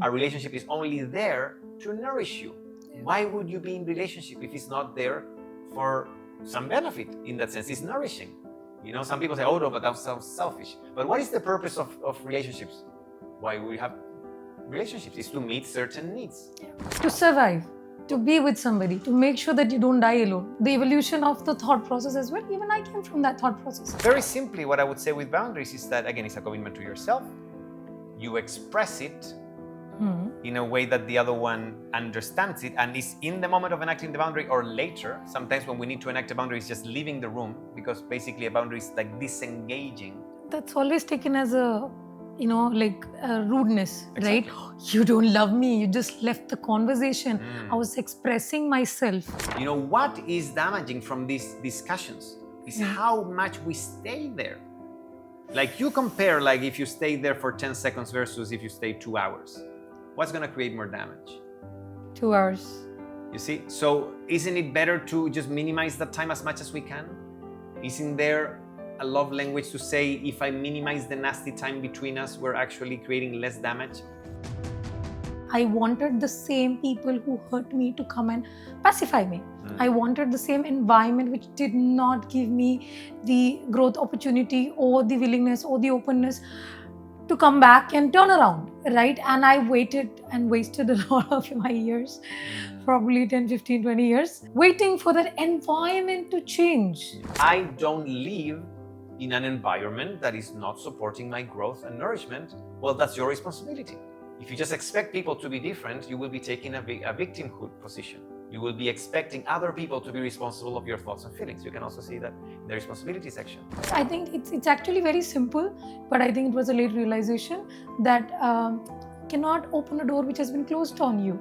A relationship is only there to nourish you. Why would you be in relationship if it's not there for some benefit? In that sense, it's nourishing. You know, some people say, oh no, but that sounds selfish. But what is the purpose of relationships? Why we have relationships is to meet certain needs. To survive, to be with somebody, to make sure that you don't die alone. The evolution of the thought process as well, even I came from that thought process. Very simply, what I would say with boundaries is that, again, it's a commitment to yourself. You express it in a way that the other one understands it and is in the moment of enacting the boundary or later. Sometimes when we need to enact a boundary, it's just leaving the room, because basically a boundary is like disengaging. That's always taken as a, like a rudeness, Exactly. right? You don't love me, you just left the conversation. I was expressing myself. You know, what is damaging from these discussions is how much we stay there. Like you compare, like if you stay there for 10 seconds versus if you stay 2 hours. What's going to create more damage? 2 hours. You see? So isn't it better to just minimize that time as much as we can? Isn't there a love language to say, if I minimize the nasty time between us, we're actually creating less damage? I wanted the same people who hurt me to come and pacify me. I wanted the same environment which did not give me the growth opportunity or the willingness or the openness to come back and turn around, right? And I waited and wasted a lot of my years, probably 10, 15, 20 years, waiting for that environment to change. I don't live in an environment that is not supporting my growth and nourishment. Well, that's your responsibility. If you just expect people to be different, you will be taking a victimhood position. You will be expecting other people to be responsible of your thoughts and feelings. You can also see that in the responsibility section. I think it's actually very simple, but I think it was a late realization that cannot open a door which has been closed on you.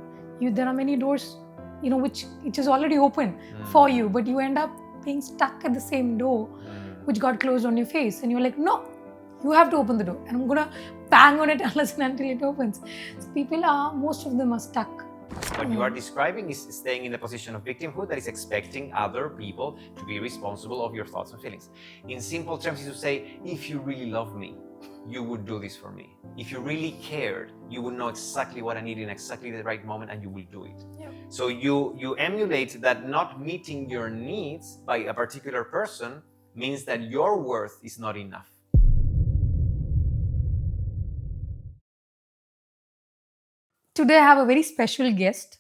There are many doors, which is already open for you, but you end up being stuck at the same door which got closed on your face, and you're like, no, you have to open the door, and I'm gonna bang on it unless and until it opens. So most of them are stuck. What you are describing is staying in the position of victimhood, that is expecting other people to be responsible of your thoughts and feelings. In simple terms, is to say, if you really love me, you would do this for me. If you really cared, you would know exactly what I need in exactly the right moment, and you will do it. Yeah. So you emulate that not meeting your needs by a particular person means that your worth is not enough. Today I have a very special guest.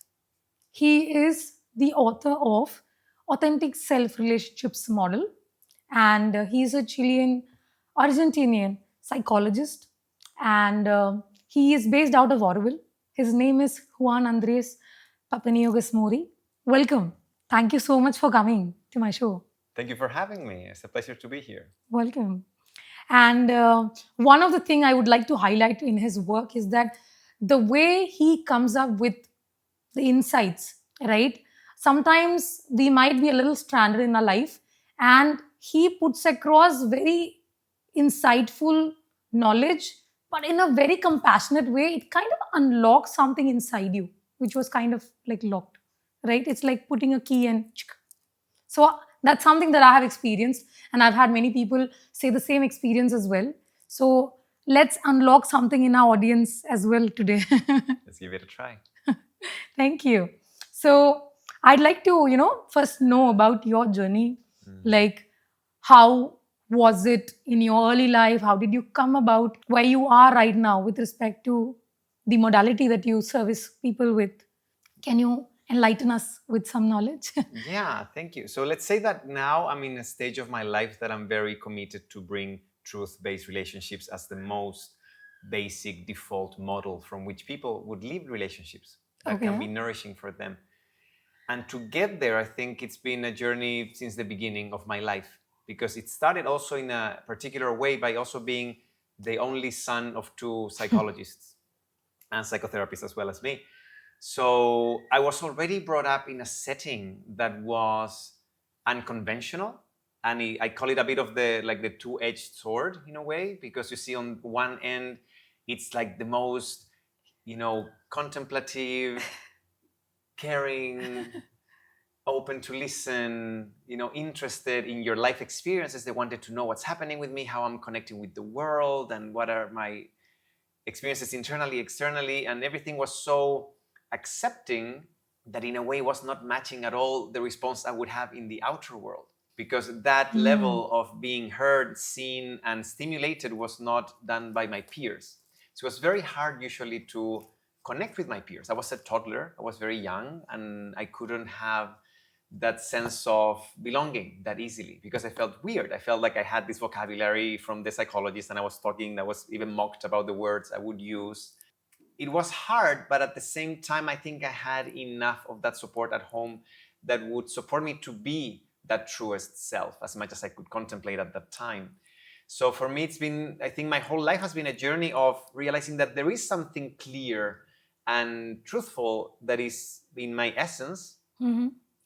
He is the author of Authentic Self-Relationships Model, and he's a Chilean-Argentinian psychologist, and he is based out of Auroville. His name is Juan Andrés Papagno Gazmuri. Welcome. Thank you so much for coming to my show. Thank you for having me. It's a pleasure to be here. Welcome. And one of the things I would like to highlight in his work is that the way he comes up with the insights, right? Sometimes we might be a little stranded in our life, and he puts across very insightful knowledge, but in a very compassionate way. It kind of unlocks something inside you, which was kind of like locked, right? It's like putting a key and so that's something that I have experienced, and I've had many people say the same experience as well. So let's unlock something in our audience as well today. Let's give it a try. Thank you. So I'd like to, first know about your journey. Like, how was it in your early life? How did you come about where you are right now with respect to the modality that you service people with? Can you enlighten us with some knowledge? Yeah, thank you. So let's say that now I'm in a stage of my life that I'm very committed to bring truth-based relationships as the most basic default model from which people would live relationships that can be nourishing for them. And to get there, I think it's been a journey since the beginning of my life, because it started also in a particular way by also being the only son of two psychologists and psychotherapists as well as me. So I was already brought up in a setting that was unconventional, and I call it a bit of the two-edged sword in a way, because you see on one end it's like the most contemplative, caring, open to listen, interested in your life experiences. They wanted to know what's happening with me, how I'm connecting with the world, and what are my experiences internally, externally, and everything was so accepting that in a way was not matching at all the response I would have in the outer world, because that level of being heard, seen, and stimulated was not done by my peers. So it was very hard usually to connect with my peers. I was a toddler, I was very young, and I couldn't have that sense of belonging that easily because I felt weird. I felt like I had this vocabulary from the psychologist and I was talking, I was even mocked about the words I would use. It was hard, but at the same time, I think I had enough of that support at home that would support me to be that truest self as much as I could contemplate at that time. So for me, it's been, I think my whole life has been a journey of realizing that there is something clear and truthful that is in my essence.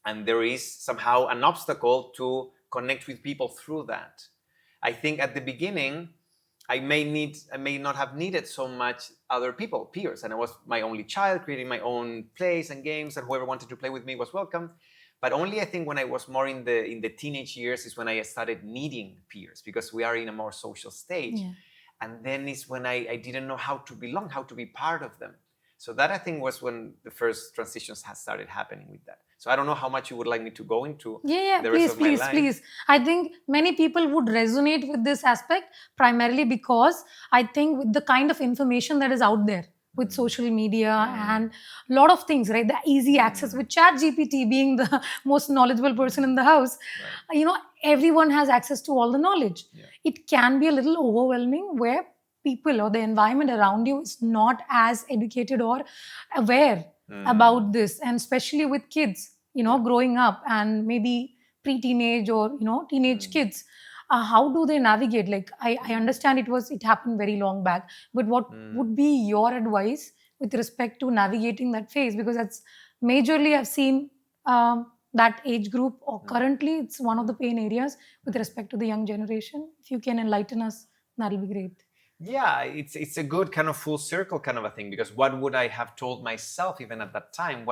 And there is somehow an obstacle to connect with people through that. I think at the beginning, I may not have needed so much other people, peers, and I was my only child, creating my own plays and games, and whoever wanted to play with me was welcome. But only I think when I was more in the teenage years is when I started needing peers, because we are in a more social stage. Yeah. And then is when I didn't know how to belong, how to be part of them. So that I think was when the first transitions had started happening with that. So I don't know how much you would like me to go into. Yeah, please. I think many people would resonate with this aspect primarily because I think with the kind of information that is out there with social media and a lot of things, right? The easy access with ChatGPT being the most knowledgeable person in the house, you know, everyone has access to all the knowledge. Yeah. It can be a little overwhelming where people or the environment around you is not as educated or aware about this, and especially with kids, you know, growing up and maybe pre-teenage or, you know, teenage kids. How do they navigate? Like, I understand it happened very long back, but what would be your advice with respect to navigating that phase? Because that's majorly I've seen that age group, or currently it's one of the pain areas with respect to the young generation. If you can enlighten us, that'll be great. Yeah, it's a good kind of full circle kind of a thing, because what would I have told myself even at that time?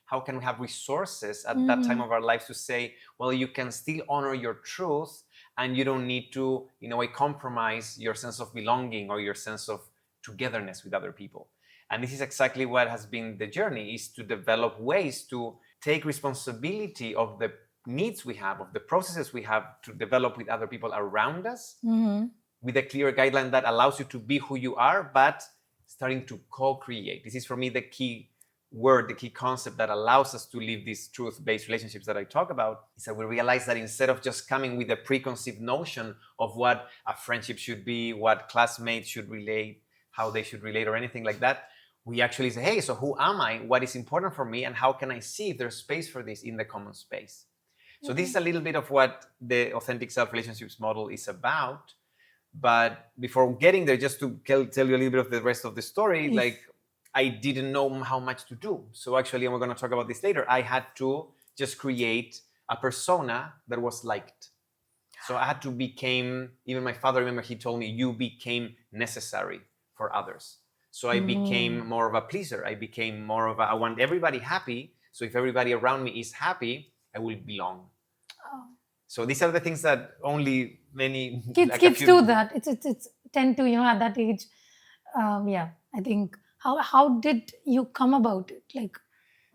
How can we have resources at that time of our lives to say, well, you can still honor your truth and you don't need to, in a way, compromise your sense of belonging or your sense of togetherness with other people. And this is exactly what has been the journey, is to develop ways to take responsibility of the needs we have, of the processes we have to develop with other people around us, with a clear guideline that allows you to be who you are, but starting to co-create. This is for me the key word, the key concept that allows us to live these truth-based relationships that I talk about, is that we realize that instead of just coming with a preconceived notion of what a friendship should be, what classmates should relate, how they should relate, or anything like that, we actually say, hey, so who am I? What is important for me? And how can I see if there's space for this in the common space? So this is a little bit of what the authentic self-relationships model is about. But before getting there, just to tell you a little bit of the rest of the story, like, I didn't know how much to do. So actually, and we're going to talk about this later, I had to just create a persona that was liked. So I had to become, even my father, remember, he told me, you became necessary for others. So I became more of a pleaser. I became more of I want everybody happy. So if everybody around me is happy, I will belong. So these are the things that only many kids do that. It's tend to, you know, at that age. I think how did you come about it? Like,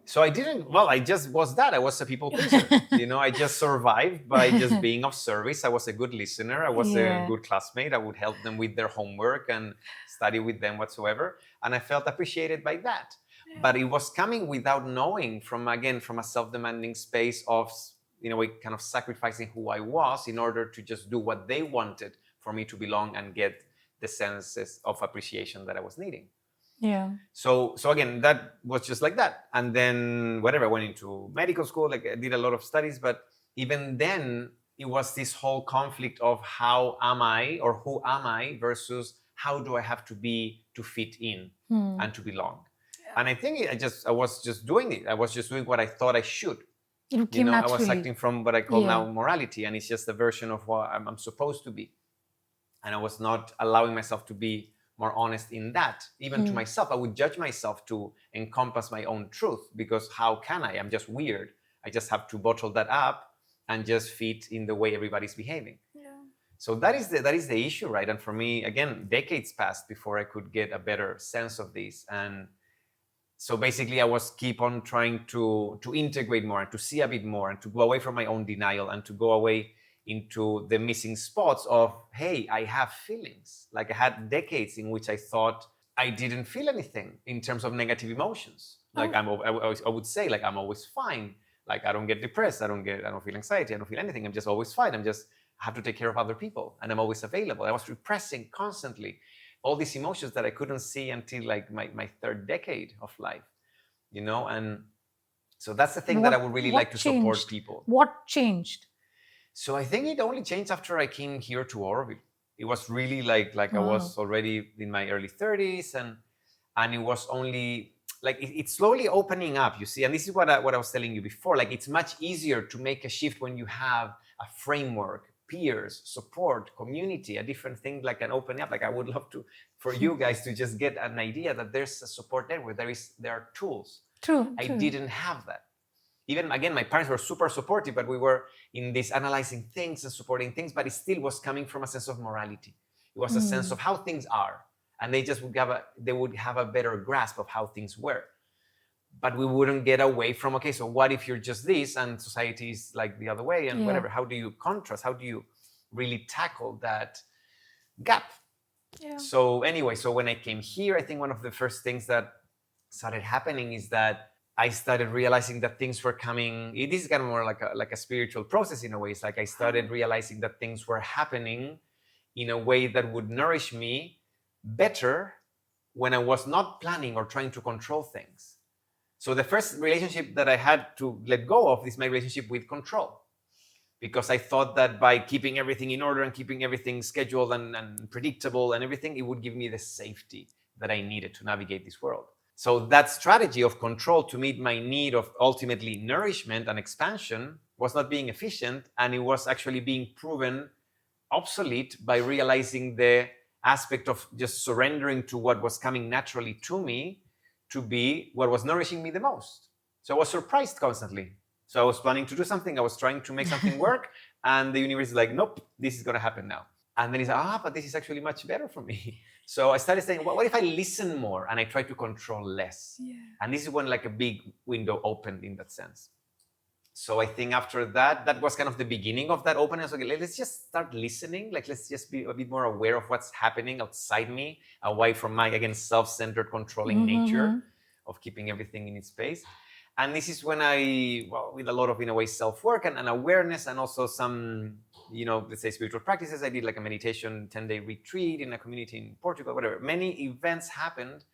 so I didn't. Well, I just was that. I was a people pleaser. You know, I just survived by just being of service. I was a good listener. I was a good classmate. I would help them with their homework and study with them whatsoever, and I felt appreciated by that. But it was coming without knowing, from a self-demanding space of, in a way, kind of sacrificing who I was in order to just do what they wanted for me to belong and get the senses of appreciation that I was needing. Yeah. So again, that was just like that. And then whatever, I went into medical school, like I did a lot of studies, but even then it was this whole conflict of how am I, or who am I, versus how do I have to be to fit in and to belong. Yeah. And I think I was just doing it. I was just doing what I thought I should. You know, I was acting from what I call now morality, and it's just a version of what I'm supposed to be. And I was not allowing myself to be more honest in that, even to myself. I would judge myself to encompass my own truth, because how can I? I'm just weird. I just have to bottle that up and just fit in the way everybody's behaving. Yeah. So that is the issue, right? And for me, again, decades passed before I could get a better sense of this. And so basically I was keep on trying to integrate more and to see a bit more and to go away from my own denial and to go away into the missing spots of, hey, I have feelings. Like I had decades in which I thought I didn't feel anything in terms of negative emotions. Like I would say, like, I'm always fine. Like I don't get depressed. I don't feel anxiety. I don't feel anything. I'm just always fine. I have to take care of other people and I'm always available. I was repressing constantly all these emotions that I couldn't see until like my third decade of life, and so that's the thing that I would really like to support people. What changed? So I think it only changed after I came here to Auroville. It was really like I was already in my early 30s and it was only like it's slowly opening up, you see. And this is what I was telling you before. Like it's much easier to make a shift when you have a framework, peers, support, community, a different thing like an opening up. Like I would love for you guys to just get an idea that there's a support network. There are tools. True. I didn't have that. Even again, my parents were super supportive, but we were in this analyzing things and supporting things, but it still was coming from a sense of morality. It was a sense of how things are. And they just would have a better grasp of how things were. But we wouldn't get away from, okay, so what if you're just this and society is like the other way and whatever? How do you contrast? How do you really tackle that gap? Yeah. So anyway, so when I came here, I think one of the first things that started happening is that I started realizing that things were coming. It is kind of more like a spiritual process in a way. It's like I started realizing that things were happening in a way that would nourish me better when I was not planning or trying to control things. So the first relationship that I had to let go of is my relationship with control. Because I thought that by keeping everything in order and keeping everything scheduled and predictable and everything, it would give me the safety that I needed to navigate this world. So that strategy of control to meet my need of ultimately nourishment and expansion was not being efficient, and it was actually being proven obsolete by realizing the aspect of just surrendering to what was coming naturally to me to be what was nourishing me the most. So I was surprised constantly. So I was planning to do something, I was trying to make something work, and the universe is like, nope, this is going to happen now. And then it's like, but this is actually much better for me. So I started saying, what if I listen more and I try to control less? Yeah. And this is when like a big window opened in that sense. So I think after that, that was kind of the beginning of that openness. Okay, let's just start listening. Like, let's just be a bit more aware of what's happening outside me, away from my, again, self-centered controlling nature of keeping everything in its place. And this is when with a lot of, in a way, self-work and awareness and also some, let's say spiritual practices. I did like a meditation 10-day retreat in a community in Portugal, whatever. Many events happened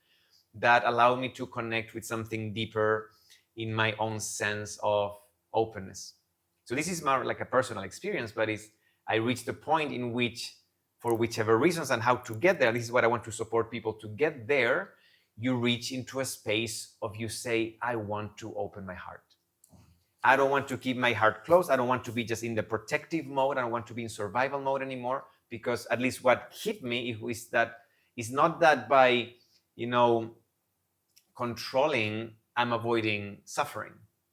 that allowed me to connect with something deeper in my own sense of openness. So this is more like a personal experience, but I reached a point in which, for whichever reasons and how to get there, this is what I want to support people to get there. You reach into a space of you say, I want to open my heart. I don't want to keep my heart closed. I don't want to be just in the protective mode. I don't want to be in survival mode anymore, because at least what hit me is that it's not that by, controlling, I'm avoiding suffering.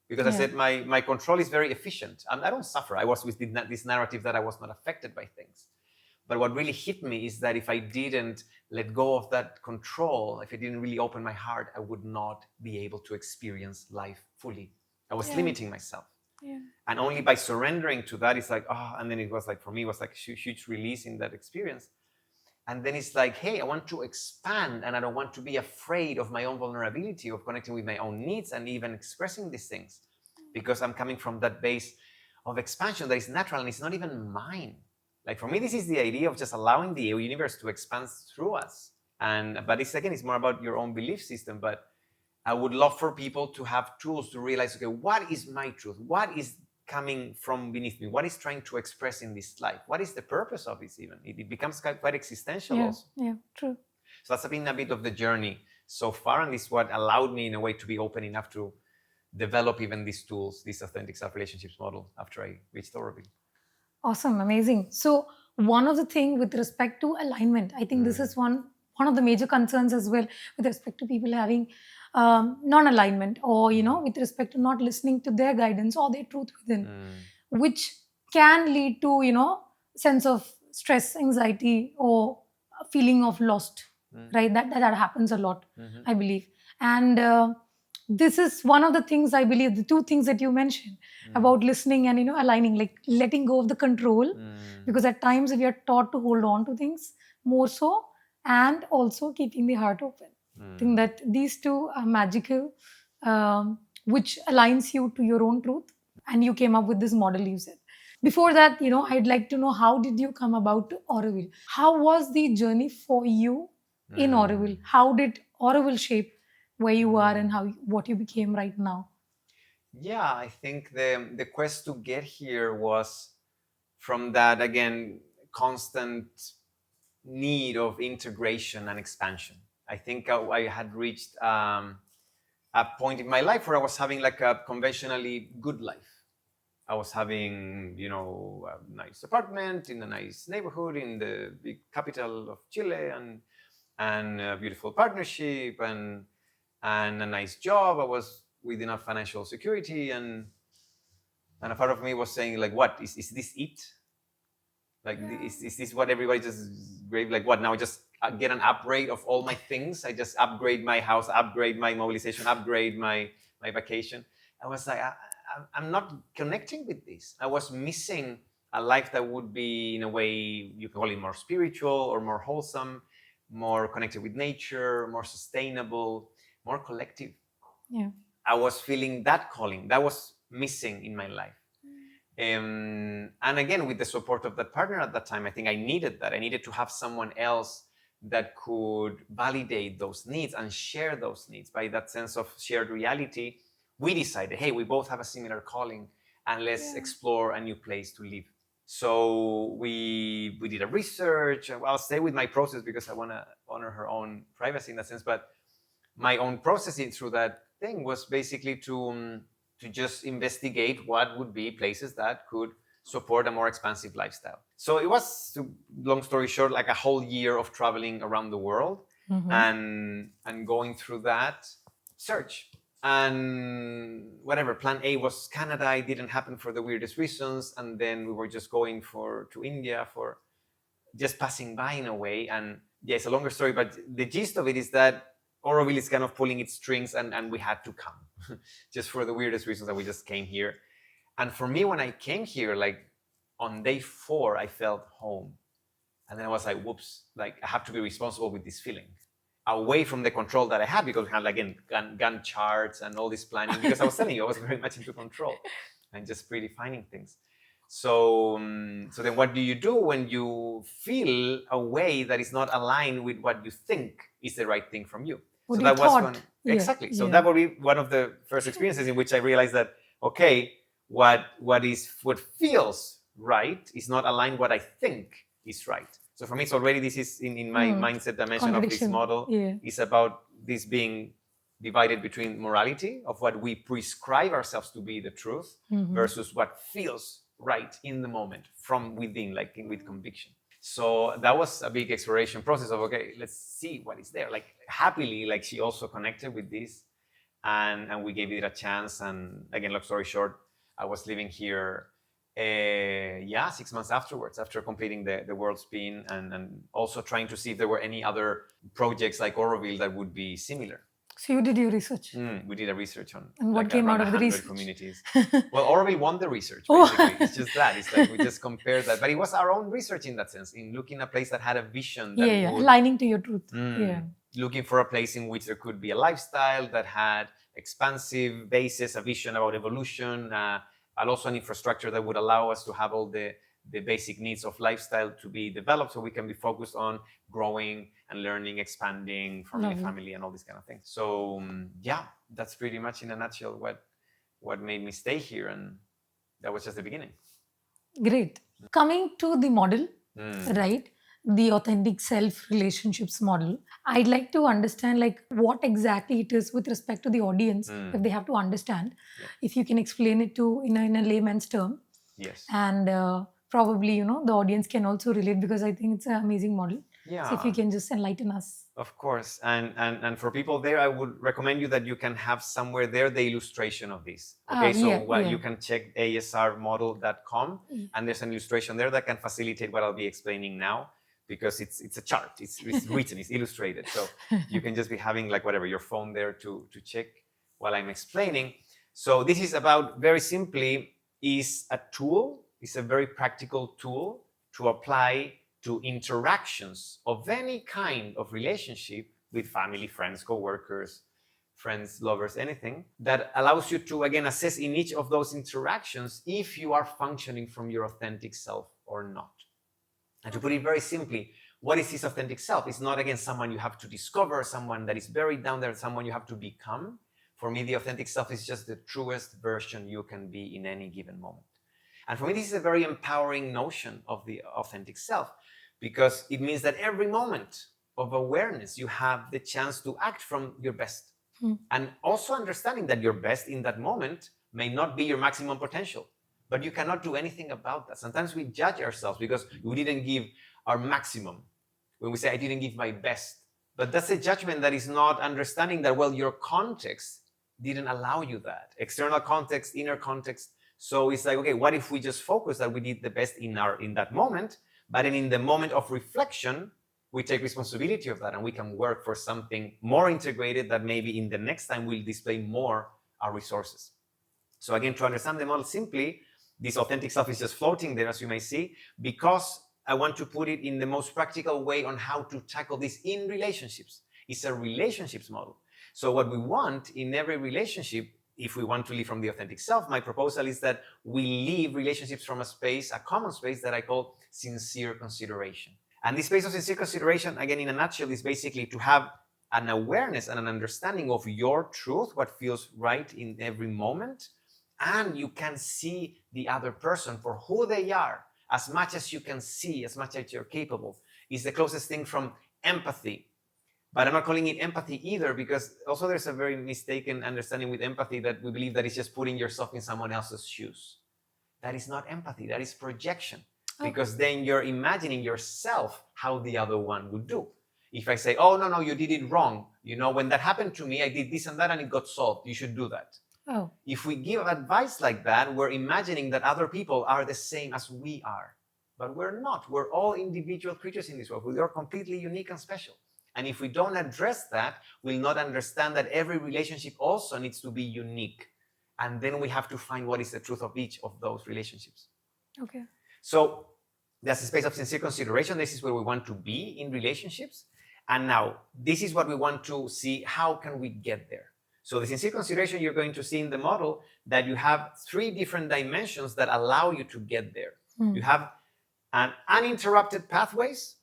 Because I said my control is very efficient. I don't suffer. I was with this narrative that I was not affected by things. But what really hit me is that if I didn't let go of that control, if I didn't really open my heart, I would not be able to experience life fully. I was limiting myself. Yeah. And only by surrendering to that, it's like, and then it was like, for me, it was like a huge release in that experience. And then it's like, hey, I want to expand, and I don't want to be afraid of my own vulnerability, of connecting with my own needs and even expressing these things, because I'm coming from that base of expansion that is natural and it's not even mine. Like for me, this is the idea of just allowing the universe to expand through us. But it's more about your own belief system. But I would love for people to have tools to realize, okay, what is my truth? What is coming from beneath me? What is trying to express in this life? What is the purpose of this even? It becomes quite existential also. Yeah, true. So that's been a bit of the journey so far. And this is what allowed me in a way to be open enough to develop even these tools, this authentic self-relationships model after I reached Auroville. Awesome, amazing. So one of the things with respect to alignment, I think this is one of the major concerns as well with respect to people having non-alignment, or with respect to not listening to their guidance or their truth within, which can lead to sense of stress, anxiety, or a feeling of lost, Mm. right? That happens a lot, Mhm. I believe. And this is one of the things I believe, the two things that you mentioned Mm. about listening and aligning, like letting go of the control, Mm. because at times we are taught to hold on to things more so, and also keeping the heart open. I think Mm. that these two are magical, which aligns you to your own truth, and you came up with this model, you said. Before that, I'd like to know, how did you come about to Auroville? How was the journey for you in Auroville? Mm. How did Auroville shape where you are and Mm. what you became right now? Yeah, I think the quest to get here was from that, again, constant need of integration and expansion. I think I had reached a point in my life where I was having like a conventionally good life. I was having, a nice apartment in a nice neighborhood in the big capital of Chile, and a beautiful partnership, and a nice job. I was with enough financial security, and a part of me was saying, like, what is this it? Like, is this what everybody just grade? Like, what now? I just get an upgrade of all my things. I just upgrade my house, upgrade my mobilization, upgrade my vacation. I was like, I'm not connecting with this. I was missing a life that would be, in a way, you can call it more spiritual or more wholesome, more connected with nature, more sustainable, more collective. Yeah. I was feeling that calling that was missing in my life. And again, with the support of that partner at that time, I think I needed that. I needed to have someone else that could validate those needs and share those needs. By that sense of shared reality, we decided, hey, we both have a similar calling, and let's explore a new place to live. So we did a research. I'll stay with my process because I want to honor her own privacy in that sense. But my own processing through that thing was basically to just investigate what would be places that could support a more expansive lifestyle. So it was, long story short, like a whole year of traveling around the world, and going through that search. And whatever, plan A was Canada. It didn't happen for the weirdest reasons, and then we were just going to India, for just passing by in a way. And yeah, it's a longer story, but the gist of it is that Auroville is kind of pulling its strings, and we had to come just for the weirdest reasons that we just came here. And for me, when I came here, like on day 4, I felt home. And then I was like, whoops, like I have to be responsible with this feeling, away from the control that I had, because we had, like, again, Gantt charts and all this planning, because I was telling you, I was very much into control and just predefining things. So then what do you do when you feel a way that is not aligned with what you think is the right thing from you? What so you that was thought. one, Yeah, exactly. So yeah. that would be one of the first experiences in which I realized that, okay, what feels right is not aligned what I think is right. So for me, it's already, this is in my mindset dimension of this model. Yeah. Is about this being divided between morality of what we prescribe ourselves to be the truth, versus what feels right in the moment from within, like with conviction. So that was a big exploration process of, okay, let's see what is there. Like, happily, like, she also connected with this, and we gave it a chance. And again, long story short, I was living here 6 months afterwards, after completing the world spin, and also trying to see if there were any other projects like Auroville that would be similar. So you did your research. We did a research on, and what came out of the 100 research? communities. Well, Auroville won the research, basically. It's just that. It's like we just compared that. But it was our own research in that sense, in looking at a place that had a vision. That would, aligning to your truth. Yeah. Looking for a place in which there could be a lifestyle that had expansive basis, a vision about evolution, and also an infrastructure that would allow us to have all the basic needs of lifestyle to be developed, so we can be focused on growing and learning, expanding, forming a family, and all these kind of things. So that's pretty much in a nutshell what made me stay here, and that was just the beginning. Great. Coming to the model, right? The authentic self relationships model. I'd like to understand, like, what exactly it is with respect to the audience, if they have to understand. If you can explain it to in a layman's term. Yes. And probably the audience can also relate, because I think it's an amazing model. So if you can just enlighten us. Of course. And for people there, I would recommend you that you can have somewhere there the illustration of this. Okay, so you can check asrmodel.com and there's an illustration there that can facilitate what I'll be explaining now, because it's a chart, it's written, it's illustrated. So you can just be having like whatever, your phone there to check while I'm explaining. So this is about, very simply, is a tool, it's a very practical tool to apply to interactions of any kind of relationship with family, friends, co-workers, friends, lovers, anything, that allows you to, again, assess in each of those interactions if you are functioning from your authentic self or not. And to put it very simply, what is this authentic self? It's not, again, someone you have to discover, someone that is buried down there, someone you have to become. For me, the authentic self is just the truest version you can be in any given moment. And for me, this is a very empowering notion of the authentic self, because it means that every moment of awareness, you have the chance to act from your best. And also understanding that your best in that moment may not be your maximum potential, but you cannot do anything about that. Sometimes we judge ourselves because we didn't give our maximum. When we say, I didn't give my best, but that's a judgment that is not understanding that, well, your context didn't allow you that. External context, inner context. So it's like, okay, what if we just focus that we did the best in that moment, but then in the moment of reflection, we take responsibility of that and we can work for something more integrated that maybe in the next time will display more our resources. So again, to understand the model simply, this authentic self is just floating there, as you may see, because I want to put it in the most practical way on how to tackle this in relationships. It's a relationships model. So what we want in every relationship, if we want to live from the authentic self, my proposal is that we live relationships from a space, a common space that I call sincere consideration. And this space of sincere consideration, again, in a nutshell, is basically to have an awareness and an understanding of your truth, what feels right in every moment. And you can see the other person for who they are, as much as you can see, as much as you're capable. Is the closest thing from empathy. But I'm not calling it empathy either, because also there's a very mistaken understanding with empathy that we believe that it's just putting yourself in someone else's shoes. That is not empathy, that is projection. Because then you're imagining yourself how the other one would do. If I say, oh, no, you did it wrong. You know, when that happened to me, I did this and that and it got solved. You should do that. If we give advice like that, we're imagining that other people are the same as we are. But we're not. We're all individual creatures in this world. We are completely unique and special. And if we don't address that, we'll not understand that every relationship also needs to be unique. And then we have to find what is the truth of each of those relationships. Okay. So that's a space of sincere consideration. This is where we want to be in relationships. And now, this is what we want to see. How can we get there? So the sincere consideration, you're going to see in the model that you have 3 different dimensions that allow you to get there. You have an uninterrupted pathways,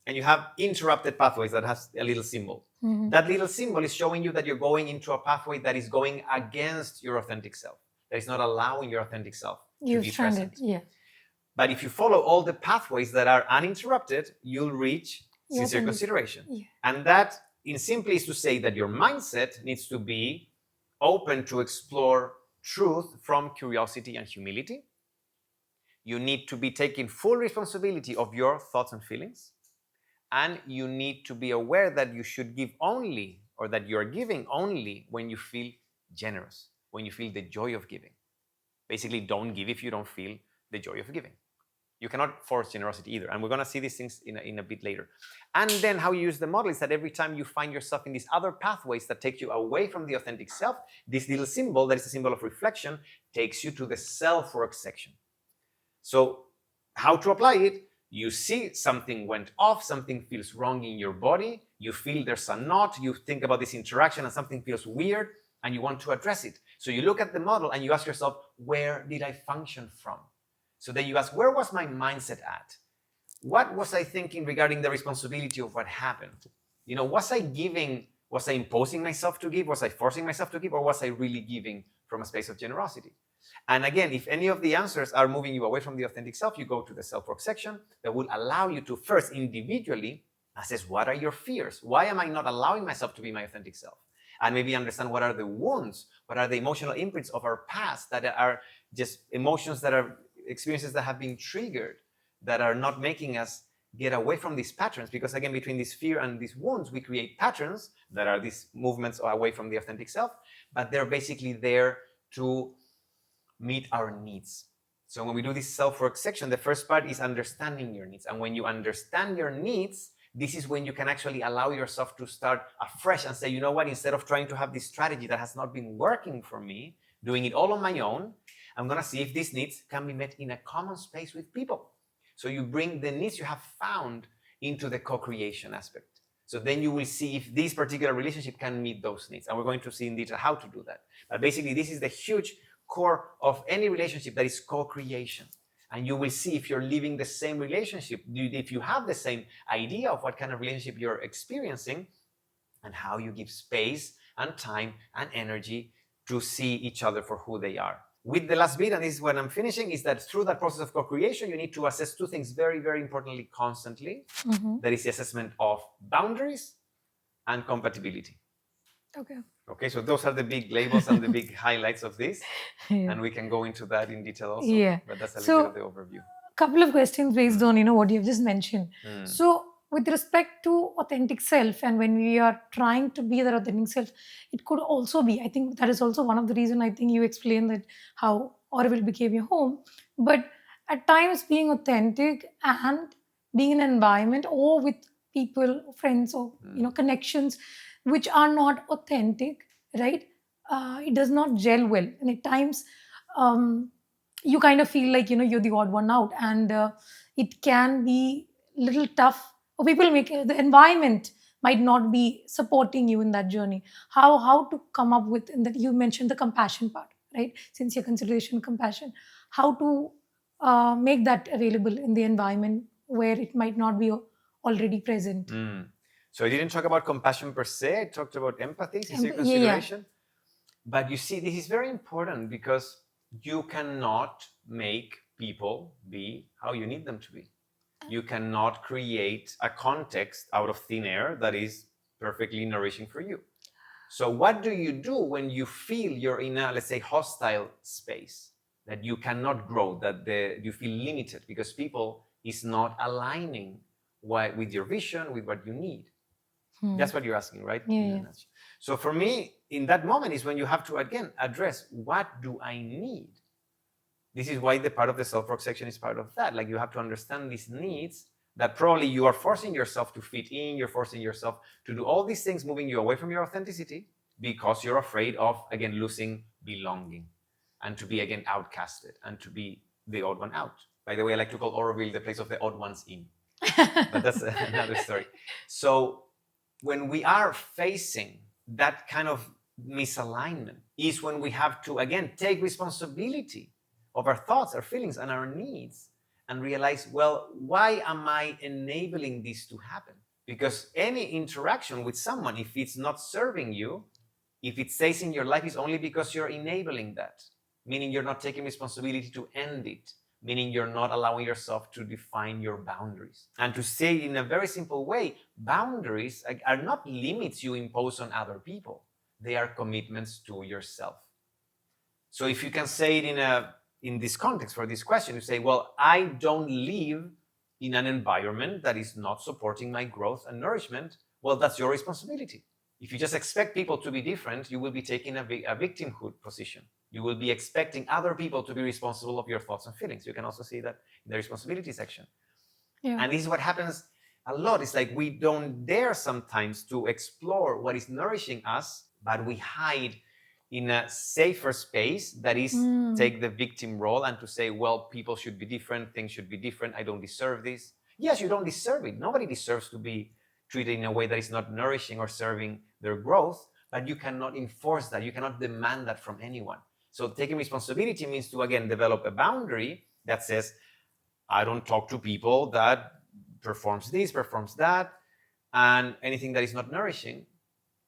and you have interrupted pathways that has a little symbol. That little symbol is showing you that you're going into a pathway that is going against your authentic self, that is not allowing your authentic self to be present. But if you follow all the pathways that are uninterrupted, you'll reach sincere consideration. And that, in simply, is to say that your mindset needs to be open to explore truth from curiosity and humility. You need to be taking full responsibility of your thoughts and feelings. And you need to be aware that you should give only, or that you're giving only when you feel generous, when you feel the joy of giving. Basically, don't give if you don't feel the joy of giving. You cannot force generosity either. And we're going to see these things in a bit later. And then how you use the model is that every time you find yourself in these other pathways that take you away from the authentic self, this little symbol, that is a symbol of reflection, takes you to the self-work section. So how to apply it? You see something went off, something feels wrong in your body, you feel there's a knot, you think about this interaction and something feels weird and you want to address it. So you look at the model and you ask yourself, where did I function from? So then you ask, where was my mindset at? What was I thinking regarding the responsibility of what happened? You know, was I giving, was I imposing myself to give? Was I forcing myself to give? Or was I really giving from a space of generosity? And again, if any of the answers are moving you away from the authentic self, you go to the self-work section that will allow you to first individually assess what are your fears? Why am I not allowing myself to be my authentic self? And maybe understand what are the wounds, what are the emotional imprints of our past that are just emotions that are experiences that have been triggered, that are not making us get away from these patterns, because again, between this fear and these wounds, we create patterns that are these movements away from the authentic self, but they're basically there to meet our needs. So when we do this self-work section, the first part is understanding your needs. And when you understand your needs, this is when you can actually allow yourself to start afresh and say, you know what, instead of trying to have this strategy that has not been working for me, doing it all on my own, I'm going to see if these needs can be met in a common space with people. So you bring the needs you have found into the co-creation aspect. So then you will see if this particular relationship can meet those needs. And we're going to see in detail how to do that. But basically, this is the huge core of any relationship, that is co-creation. And you will see if you're living the same relationship, if you have the same idea of what kind of relationship you're experiencing, and how you give space and time and energy to see each other for who they are. With the last bit, and this is when I'm finishing, is that through that process of co-creation, you need to assess two things very, very importantly constantly. That is the assessment of boundaries and compatibility. Okay, so those are the big labels and the big highlights of this. Yeah. And we can go into that in detail also. Yeah. But that's a little bit of the overview. Couple of questions based on what you've just mentioned. So with respect to authentic self, and when we are trying to be that authentic self, it could also be, I think that is also one of the reasons I think you explained that how Auroville became your home. But at times being authentic and being in an environment or with people, friends, or connections which are not authentic, right? It does not gel well, and at times you kind of feel like you're the odd one out, and it can be little tough, or people make the environment might not be supporting you in that journey. How to come up with, and that you mentioned the compassion part, right? Sincere consideration, compassion. How to make that available in the environment where it might not be already present. So I didn't talk about compassion per se. I talked about empathy, sincere consideration. But you see, this is very important, because you cannot make people be how you need them to be. You cannot create a context out of thin air that is perfectly nourishing for you. So what do you do when you feel you're in a, let's say, hostile space, that you cannot grow, that you feel limited because people is not aligning with your vision, with what you need? That's what you're asking, right? Yeah. So for me, in that moment is when you have to, again, address, what do I need? This is why the part of the self-work section is part of that. Like, you have to understand these needs that probably you are forcing yourself to fit in, you're forcing yourself to do all these things, moving you away from your authenticity, because you're afraid of, again, losing belonging, and to be, again, outcasted, and to be the odd one out. By the way, I like to call Auroville the place of the odd ones in. But that's another story. So when we are facing that kind of misalignment is when we have to, again, take responsibility of our thoughts, our feelings, and our needs, and realize, well, why am I enabling this to happen? Because any interaction with someone, if it's not serving you, if it stays in your life, is only because you're enabling that, meaning you're not taking responsibility to end it, meaning you're not allowing yourself to define your boundaries. And to say it in a very simple way, boundaries are not limits you impose on other people. They are commitments to yourself. So if you can say it in this context, for this question, you say, well, I don't live in an environment that is not supporting my growth and nourishment. Well, that's your responsibility. If you just expect people to be different, you will be taking a victimhood position. You will be expecting other people to be responsible of your thoughts and feelings. You can also see that in the responsibility section. Yeah. And this is what happens a lot. It's like we don't dare sometimes to explore what is nourishing us, but we hide in a safer space that is take the victim role and to say, well, people should be different, things should be different, I don't deserve this. Yes, you don't deserve it. Nobody deserves to be treated in a way that is not nourishing or serving their growth, but you cannot enforce that. You cannot demand that from anyone. So taking responsibility means to, again, develop a boundary that says, I don't talk to people that performs this, performs that, and anything that is not nourishing.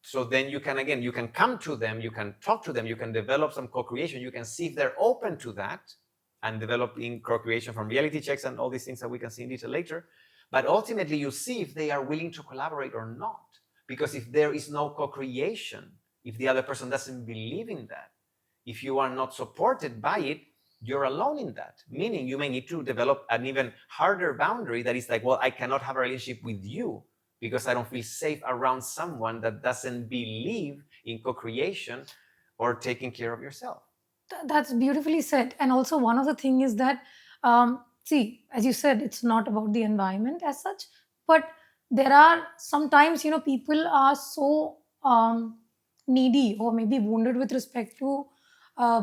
So then you can, again, you can come to them, you can talk to them, you can develop some co-creation, you can see if they're open to that, and developing co-creation from reality checks and all these things that we can see in detail later. But ultimately, you see if they are willing to collaborate or not. Because if there is no co-creation, if the other person doesn't believe in that, if you are not supported by it, you're alone in that. Meaning you may need to develop an even harder boundary that is like, well, I cannot have a relationship with you because I don't feel safe around someone that doesn't believe in co-creation or taking care of yourself. That's beautifully said. And also, one of the thing is that, see, as you said, it's not about the environment as such, but there are sometimes, people are so needy or maybe wounded with respect to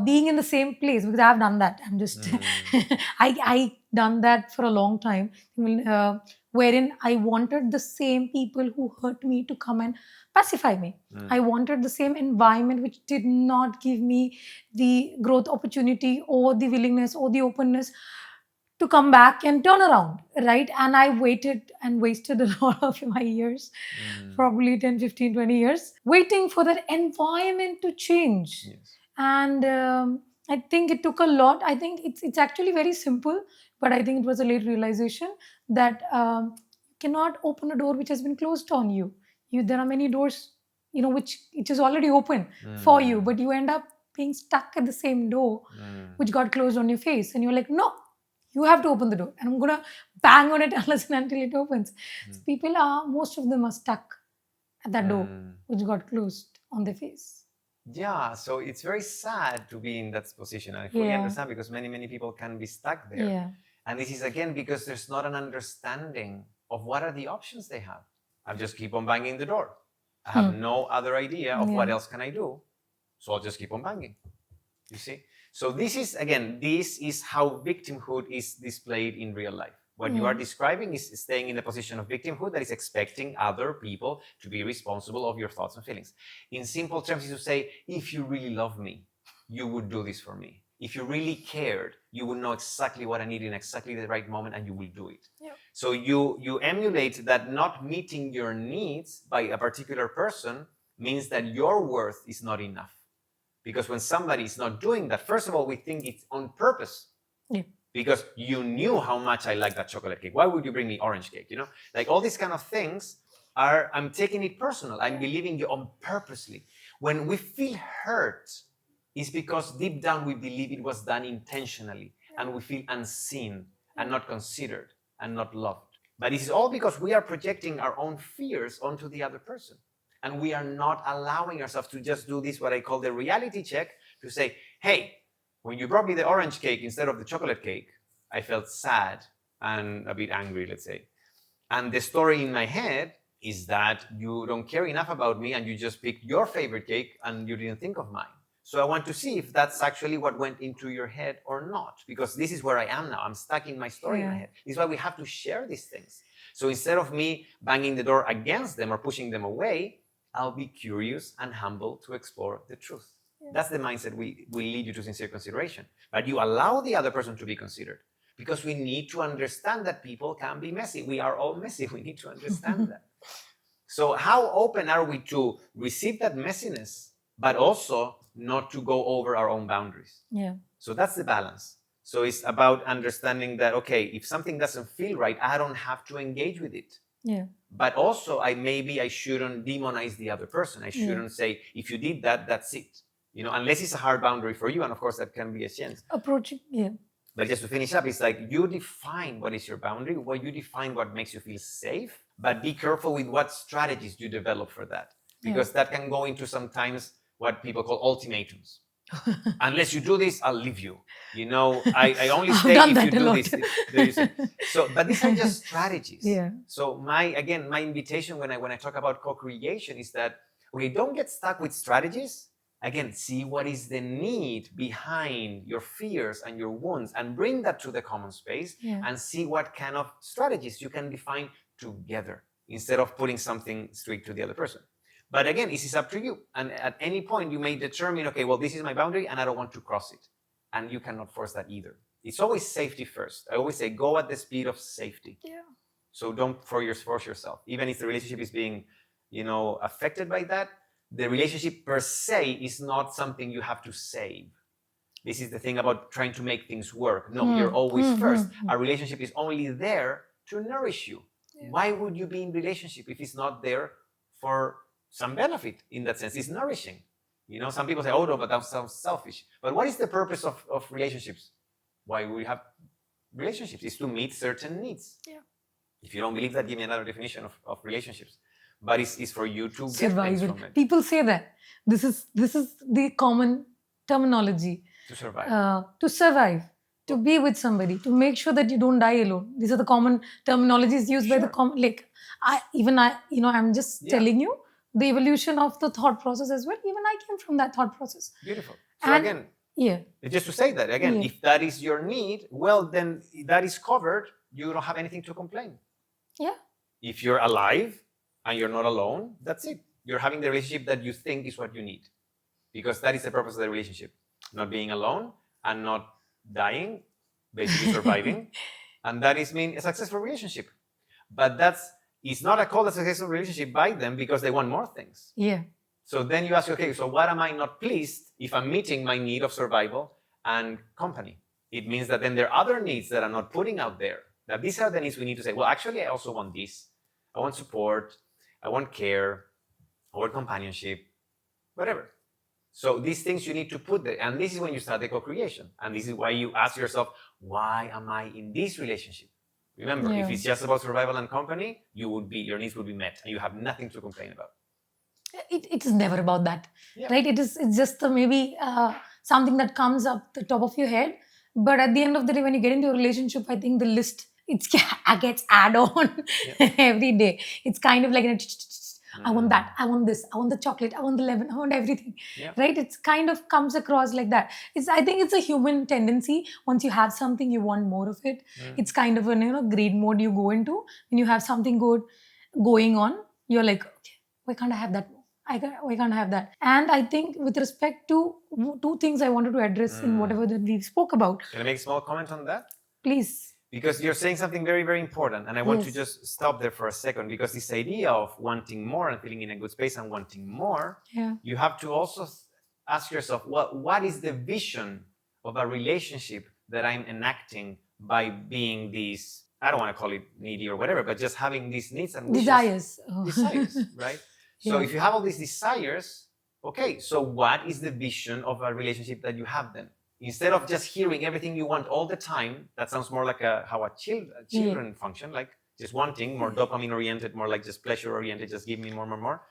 being in the same place, because I've done that. I'm just, I done that for a long time, wherein I wanted the same people who hurt me to come and pacify me. I wanted the same environment which did not give me the growth opportunity or the willingness or the openness to come back and turn around, right? And I waited and wasted a lot of my years, probably 10, 15, 20 years, waiting for that environment to change. Yes. And I think it took a lot. I think it's actually very simple, but I think it was a late realization that you cannot open a door which has been closed on you. There are many doors, which is already open for you, but you end up being stuck at the same door which got closed on your face, and you're like, no, you have to open the door, and I'm gonna bang on it unless and until it opens. So most of them are stuck at that door which got closed on their face. Yeah, so it's very sad to be in that position. I fully understand, because many people can be stuck there. Yeah. And this is again because there's not an understanding of what are the options they have. I just keep on banging the door. I have no other idea of what else can I do. So I'll just keep on banging. You see? So this is how victimhood is displayed in real life. What you are describing is staying in the position of victimhood, that is expecting other people to be responsible of your thoughts and feelings. In simple terms, is to say, if you really love me, you would do this for me. If you really cared, you would know exactly what I need in exactly the right moment, and you will do it. Yeah. So you emulate that not meeting your needs by a particular person means that your worth is not enough. Because when somebody is not doing that, first of all, we think it's on purpose. Yeah. Because you knew how much I like that chocolate cake. Why would you bring me orange cake? Like all these kind of things I'm taking it personal. I'm believing you on purposely. When we feel hurt, it's because deep down we believe it was done intentionally, and we feel unseen and not considered and not loved. But it's all because we are projecting our own fears onto the other person. And we are not allowing ourselves to just do this, what I call the reality check, to say, hey, when you brought me the orange cake instead of the chocolate cake, I felt sad and a bit angry, let's say. And the story in my head is that you don't care enough about me and you just picked your favorite cake and you didn't think of mine. So I want to see if that's actually what went into your head or not, because this is where I am now. I'm stuck in my story in my head. This is why we have to share these things. So instead of me banging the door against them or pushing them away, I'll be curious and humble to explore the truth. That's the mindset we lead you to sincere consideration. But you allow the other person to be considered, because we need to understand that people can be messy. We are all messy. We need to understand that. So how open are we to receive that messiness, but also not to go over our own boundaries? Yeah. So that's the balance. So it's about understanding that, okay, if something doesn't feel right, I don't have to engage with it. Yeah. But also, I shouldn't demonize the other person. I shouldn't say, if you did that, that's it. Unless it's a hard boundary for you, and of course that can be a chance. Approaching, yeah. But just to finish up, it's like you define what is your boundary, you define what makes you feel safe, but be careful with what strategies you develop for that. Because that can go into sometimes what people call ultimatums. Unless you do this, I'll leave you. I only stay if you do this. But these are just strategies. Yeah. So my invitation when I talk about co-creation is that we don't get stuck with strategies. Again, see what is the need behind your fears and your wounds, and bring that to the common space, and see what kind of strategies you can define together instead of putting something strict to the other person. But again, this is up to you. And at any point, you may determine, okay, well, this is my boundary and I don't want to cross it. And you cannot force that either. It's always safety first. I always say, go at the speed of safety. Yeah. So don't force yourself. Even if the relationship is being, affected by that, the relationship per se is not something you have to save. This is the thing about trying to make things work. No, you're always first. A relationship is only there to nourish you. Yeah. Why would you be in relationship if it's not there for some benefit? In that sense, it's nourishing. Some people say, oh no, but that sounds selfish. But what is the purpose of relationships? why we have relationships, is to meet certain needs. Yeah. If you don't believe that, give me another definition of relationships. But it's for you to get things Survival. from it. People say that. This is the common terminology. To survive. To survive, to be with somebody, to make sure that you don't die alone. These are the common terminologies used by the Sure. common. Like I'm just Yeah. telling you the evolution of the thought process as well. Even I came from that thought process. Beautiful. So And- again, Yeah. just to say that again, Yeah. if that is your need, well, then that is covered. You don't have anything to complain. Yeah. If you're alive and you're not alone, that's it. You're having the relationship that you think is what you need, because that is the purpose of the relationship: not being alone and not dying, basically surviving, and that is mean a successful relationship. But it's not a call a successful relationship by them because they want more things. Yeah. So then you ask, okay, so what am I not pleased if I'm meeting my need of survival and company? It means that then there are other needs that I'm not putting out there. That these are the needs we need to say, well, actually, I also want this. I want support. I want care. I want companionship, whatever. So these things you need to put there. And this is when you start the co-creation. And this is why you ask yourself, why am I in this relationship? Remember, if it's just about survival and company, your needs would be met and you have nothing to complain about. It is never about that, Yeah. right? It's just maybe something that comes up the top of your head. But at the end of the day, when you get into a relationship, I think the list gets add on every day. It's kind of like I want that, I want this, I want the chocolate, I want the lemon, I want everything. Yeah. Right? It's kind of comes across like that. I think it's a human tendency. Once you have something, you want more of it. It's kind of a greed mode you go into. When you have something good going on, you're like, okay, why can't I have that? Why can't I have that? And I think with respect to two things I wanted to address in whatever that we spoke about. Can I make a small comment on that? Please. Because you're saying something very, very important. And I want to Yes. just stop there for a second, because this idea of wanting more and feeling in a good space and wanting more, you have to also ask yourself, what is the vision of a relationship that I'm enacting by being these, I don't want to call it needy or whatever, but just having these needs and wishes. Desires, right? So if you have all these desires, okay, so what is the vision of a relationship that you have then? Instead of just hearing everything you want all the time, that sounds more like how children function, like just wanting, more dopamine oriented, more like just pleasure oriented, just give me more.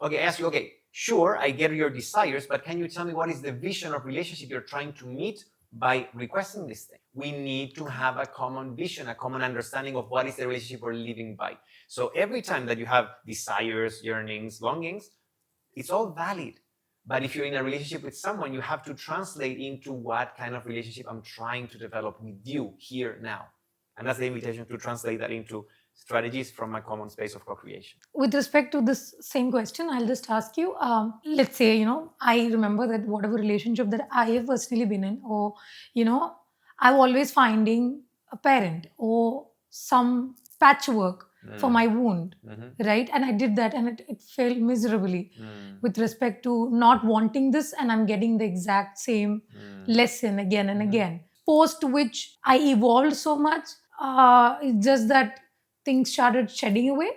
Okay, I ask you, okay, sure, I get your desires, but can you tell me what is the vision of relationship you're trying to meet by requesting this thing? We need to have a common vision, a common understanding of what is the relationship we're living by. So every time that you have desires, yearnings, longings, it's all valid. But if you're in a relationship with someone, you have to translate into what kind of relationship I'm trying to develop with you here now. And that's the invitation to translate that into strategies from a common space of co-creation. With respect to this same question, I'll just ask you, let's say, I remember that whatever relationship that I have personally been in, or, I'm always finding a parent or some patchwork for my wound, right? And I did that and it failed miserably with respect to not wanting this, and I'm getting the exact same lesson again and again. Post which I evolved so much, it's just that things started shedding away.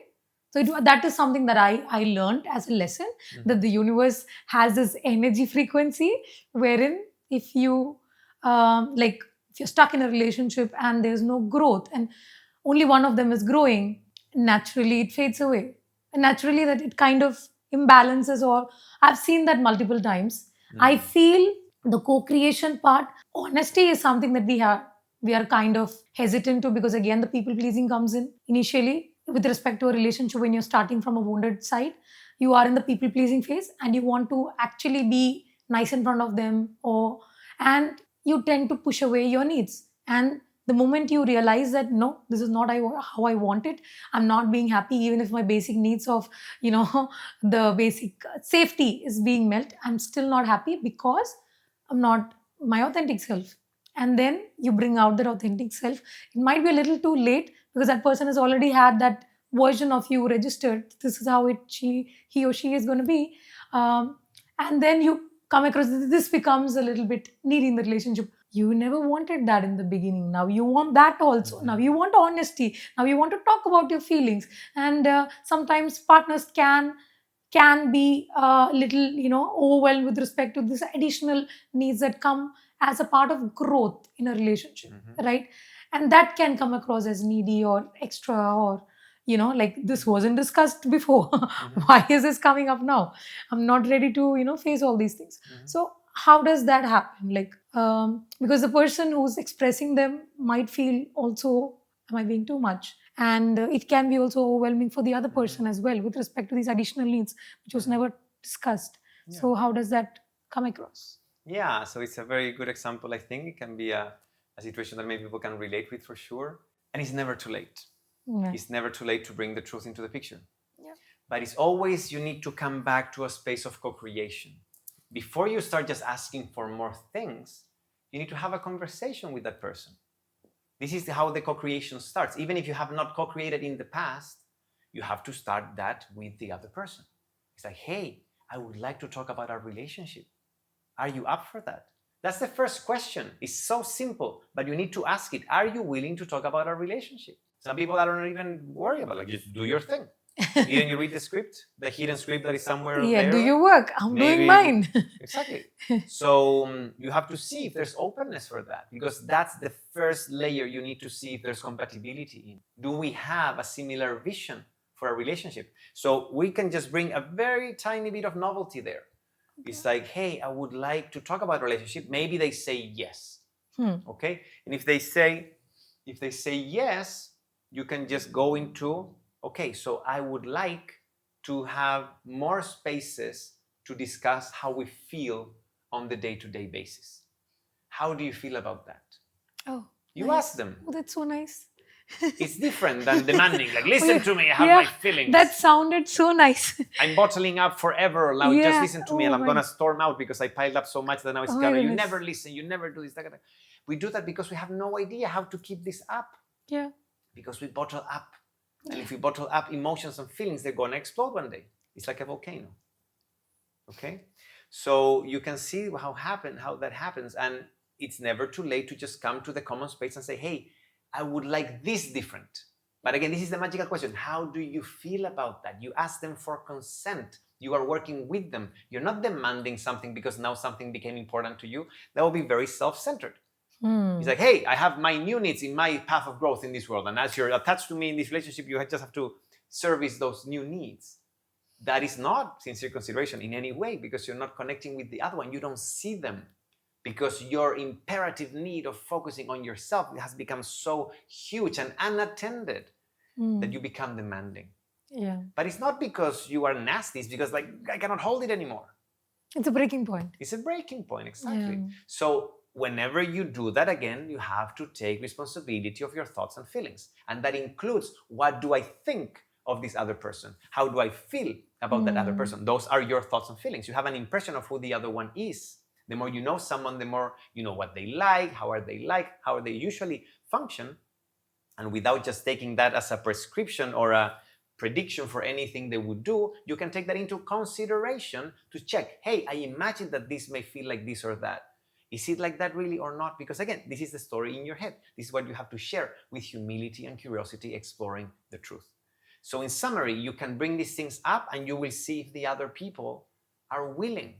So that is something that I learned as a lesson, that the universe has this energy frequency wherein if you if you're stuck in a relationship and there's no growth and only one of them is growing, naturally it fades away. And naturally that it kind of imbalances, or I've seen that multiple times. I feel the co-creation part, honesty is something that we are kind of hesitant to, because again the people pleasing comes in initially with respect to a relationship. When you're starting from a wounded side, you are in the people pleasing phase and you want to actually be nice in front of them, and you tend to push away your needs. And the moment you realize that no, this is not how I want it, I'm not being happy, even if my basic needs of the basic safety is being met, I'm still not happy because I'm not my authentic self. And then you bring out that authentic self. It might be a little too late because that person has already had that version of you registered. This is how he or she is going to be. And then you come across this becomes a little bit needy in the relationship. You never wanted that in the beginning. Now you want that also. Now you want honesty. Now you want to talk about your feelings. And sometimes partners can can be a little, overwhelmed with respect to this additional needs that come as a part of growth in a relationship, right? And that can come across as needy or extra, or like, this wasn't discussed before. Why is this coming up now? I'm not ready to face all these things. So how does that happen? Like, because the person who's expressing them might feel also, am I being too much? And it can be also overwhelming for the other person as well, with respect to these additional needs, which was never discussed. So how does that come across? Yeah, so it's a very good example. I think it can be a situation that many people can relate with for sure. And it's never too late. It's never too late to bring the truth into the picture. But it's always, you need to come back to a space of co-creation. Before you start just asking for more things, you need to have a conversation with that person. This is how the co-creation starts. Even if you have not co-created in the past, you have to start that with the other person. It's like, hey, I would like to talk about our relationship. Are you up for that? That's the first question. It's so simple, but you need to ask it. Are you willing to talk about our relationship? Some people don't even worry about it. Like, just do your thing. Didn't you read the script? The hidden script that is somewhere there? Do your work. I'm doing mine. Exactly. So you have to see if there's openness for that, because that's the first layer. You need to see if there's compatibility in. Do we have a similar vision for a relationship? So we can just bring a very tiny bit of novelty there. It's like, hey, I would like to talk about relationship. Maybe they say yes. Okay. And if they say yes, you can just go into, okay, so I would like to have more spaces to discuss how we feel on the day-to-day basis. How do you feel about that? Oh, you nice. ask them. Oh, that's so nice. It's different than demanding, like, listen to me, I have my feelings. That sounded so nice. I'm bottling up forever. Now just listen to me, and I'm going to storm out because I piled up so much that now it's gonna, you never listen, you never do this. We do that because we have no idea how to keep this up. Yeah. Because we bottle up. And if we bottle up emotions and feelings, they're going to explode one day. It's like a volcano. Okay? So you can see how that happens. And it's never too late to just come to the common space and say, hey, I would like this different. But again, this is the magical question. How do you feel about that? You ask them for consent. You are working with them. You're not demanding something because now something became important to you. That will be very self-centered. It's like, hey, I have my new needs in my path of growth in this world. And as you're attached to me in this relationship, you just have to service those new needs. That is not sincere consideration in any way, because you're not connecting with the other one. You don't see them because your imperative need of focusing on yourself has become so huge and unattended that you become demanding. Yeah. But it's not because you are nasty. It's because, like, I cannot hold it anymore. It's a breaking point. It's a breaking point, exactly. Yeah. So whenever you do that again, you have to take responsibility of your thoughts and feelings. And that includes, what do I think of this other person? How do I feel about that other person? Those are your thoughts and feelings. You have an impression of who the other one is. The more you know someone, the more you know what they like, how are they usually function. And without just taking that as a prescription or a prediction for anything they would do, you can take that into consideration to check, hey, I imagine that this may feel like this or that. Is it like that really or not? Because again, this is the story in your head. This is what you have to share with humility and curiosity, exploring the truth. So in summary, you can bring these things up and you will see if the other people are willing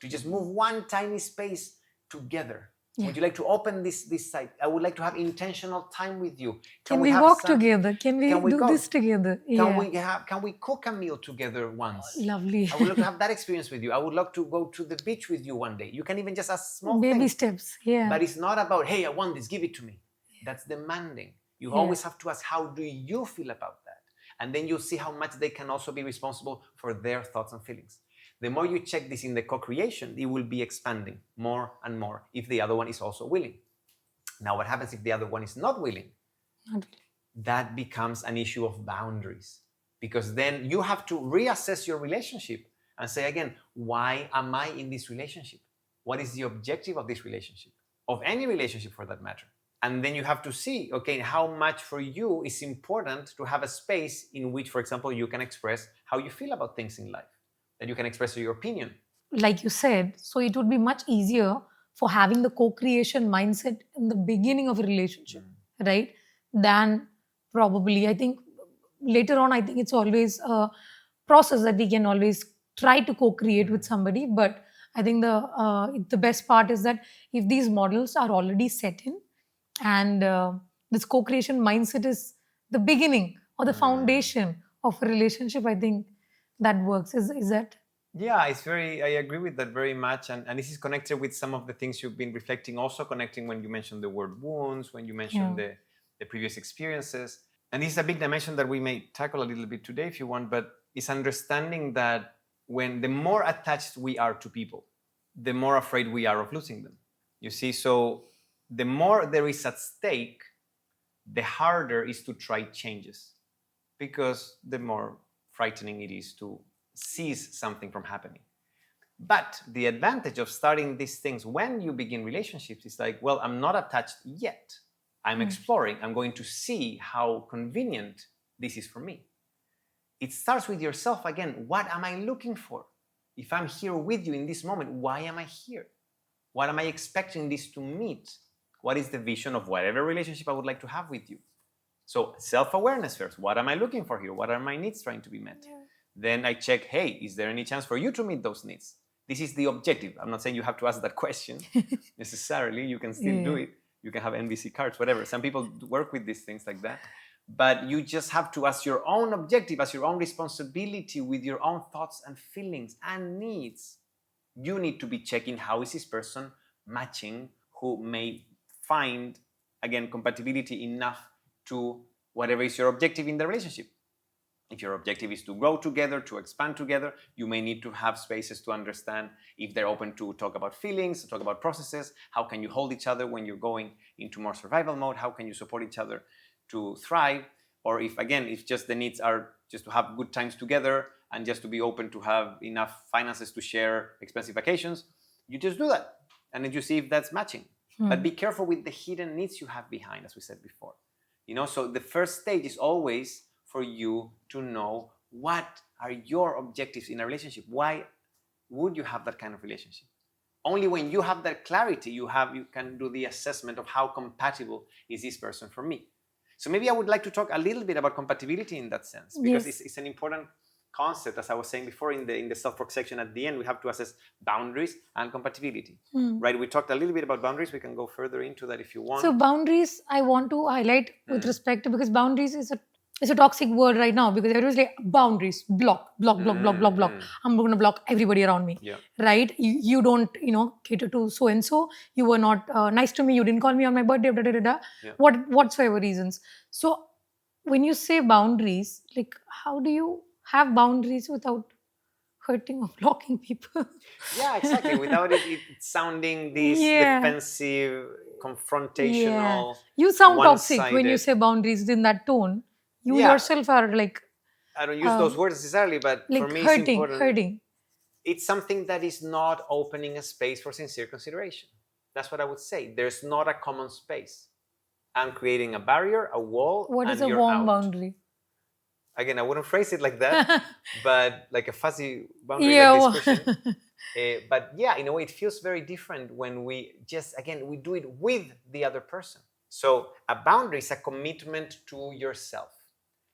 to just move one tiny space together. Yeah. Would you like to open this site? I would like to have intentional time with you. Can we walk together? Can we do this together? Can we cook a meal together once? Lovely. I would love to have that experience with you. I would love to go to the beach with you one day. You can even just ask small baby things. steps. Yeah. But it's not about, hey, I want this, give it to me. That's demanding. You always have to ask, how do you feel about that? And then you'll see how much they can also be responsible for their thoughts and feelings. The more you check this in the co-creation, it will be expanding more and more if the other one is also willing. Now, what happens if the other one is not willing? That becomes an issue of boundaries, because then you have to reassess your relationship and say again, why am I in this relationship? What is the objective of this relationship? Of any relationship for that matter. And then you have to see, okay, how much for you is important to have a space in which, for example, you can express how you feel about things in life. That you can express your opinion. Like you said, so it would be much easier for having the co-creation mindset in the beginning of a relationship, right? Than probably, I think, later on, I think it's always a process that we can always try to co-create with somebody. But I think the best part is that if these models are already set in, and this co-creation mindset is the beginning or the foundation of a relationship, I think that works. Is that? Yeah, I agree with that very much. And this is connected with some of the things you've been reflecting, also connecting when you mentioned the word wounds, when you mentioned the previous experiences. And this is a big dimension that we may tackle a little bit today if you want, but it's understanding that when the more attached we are to people, the more afraid we are of losing them. You see, so the more there is at stake, the harder is to try changes, because the more frightening it is to cease something from happening. But the advantage of starting these things when you begin relationships is like, well, I'm not attached yet. I'm exploring. I'm going to see how convenient this is for me. It starts with yourself again. What am I looking for? If I'm here with you in this moment, why am I here? What am I expecting this to meet? What is the vision of whatever relationship I would like to have with you? So self-awareness first. What am I looking for here? What are my needs trying to be met? Yeah. Then I check, hey, is there any chance for you to meet those needs? This is the objective. I'm not saying you have to ask that question necessarily. You can still do it. You can have NVC cards, whatever. Some people work with these things like that. But you just have to, as your own objective, as your own responsibility with your own thoughts and feelings and needs, you need to be checking how is this person matching, who may find, again, compatibility enough to whatever is your objective in the relationship. If your objective is to grow together, to expand together, you may need to have spaces to understand if they're open to talk about feelings, to talk about processes. How can you hold each other when you're going into more survival mode? How can you support each other to thrive? Or if, again, if just the needs are just to have good times together and just to be open to have enough finances to share expensive vacations, you just do that. And then you see if that's matching. But be careful with the hidden needs you have behind, as we said before. So the first stage is always for you to know what are your objectives in a relationship. Why would you have that kind of relationship? Only when you have that clarity, you can do the assessment of how compatible is this person for me. So maybe I would like to talk a little bit about compatibility in that sense, because it's an important concept. As I was saying before, in the self-work section at the end, we have to assess boundaries and compatibility. Right? We talked a little bit about boundaries. We can go further into that if you want. So boundaries, I want to highlight with respect to, because boundaries is a toxic word right now, because everyone's like, boundaries, block. I'm going to block everybody around me. Yeah. Right? You don't, cater to so and so. You were not nice to me. You didn't call me on my birthday. Yeah. Whatsoever reasons. So when you say boundaries, like, how do you have boundaries without hurting or blocking people? Yeah, exactly. Without it sounding this defensive, confrontational. Yeah. You sound one-sided. toxic when you say boundaries in that tone. You yourself are like, I don't use those words necessarily, but like for me hurting, it's important. Hurting. It's something that is not opening a space for sincere consideration. That's what I would say. There's not a common space. I'm creating a barrier, a wall. What is and a you're warm out. boundary? Again, I wouldn't phrase it like that, but like a fuzzy boundary, like this cushion. But yeah, in a way, it feels very different when we we do it with the other person. So a boundary is a commitment to yourself.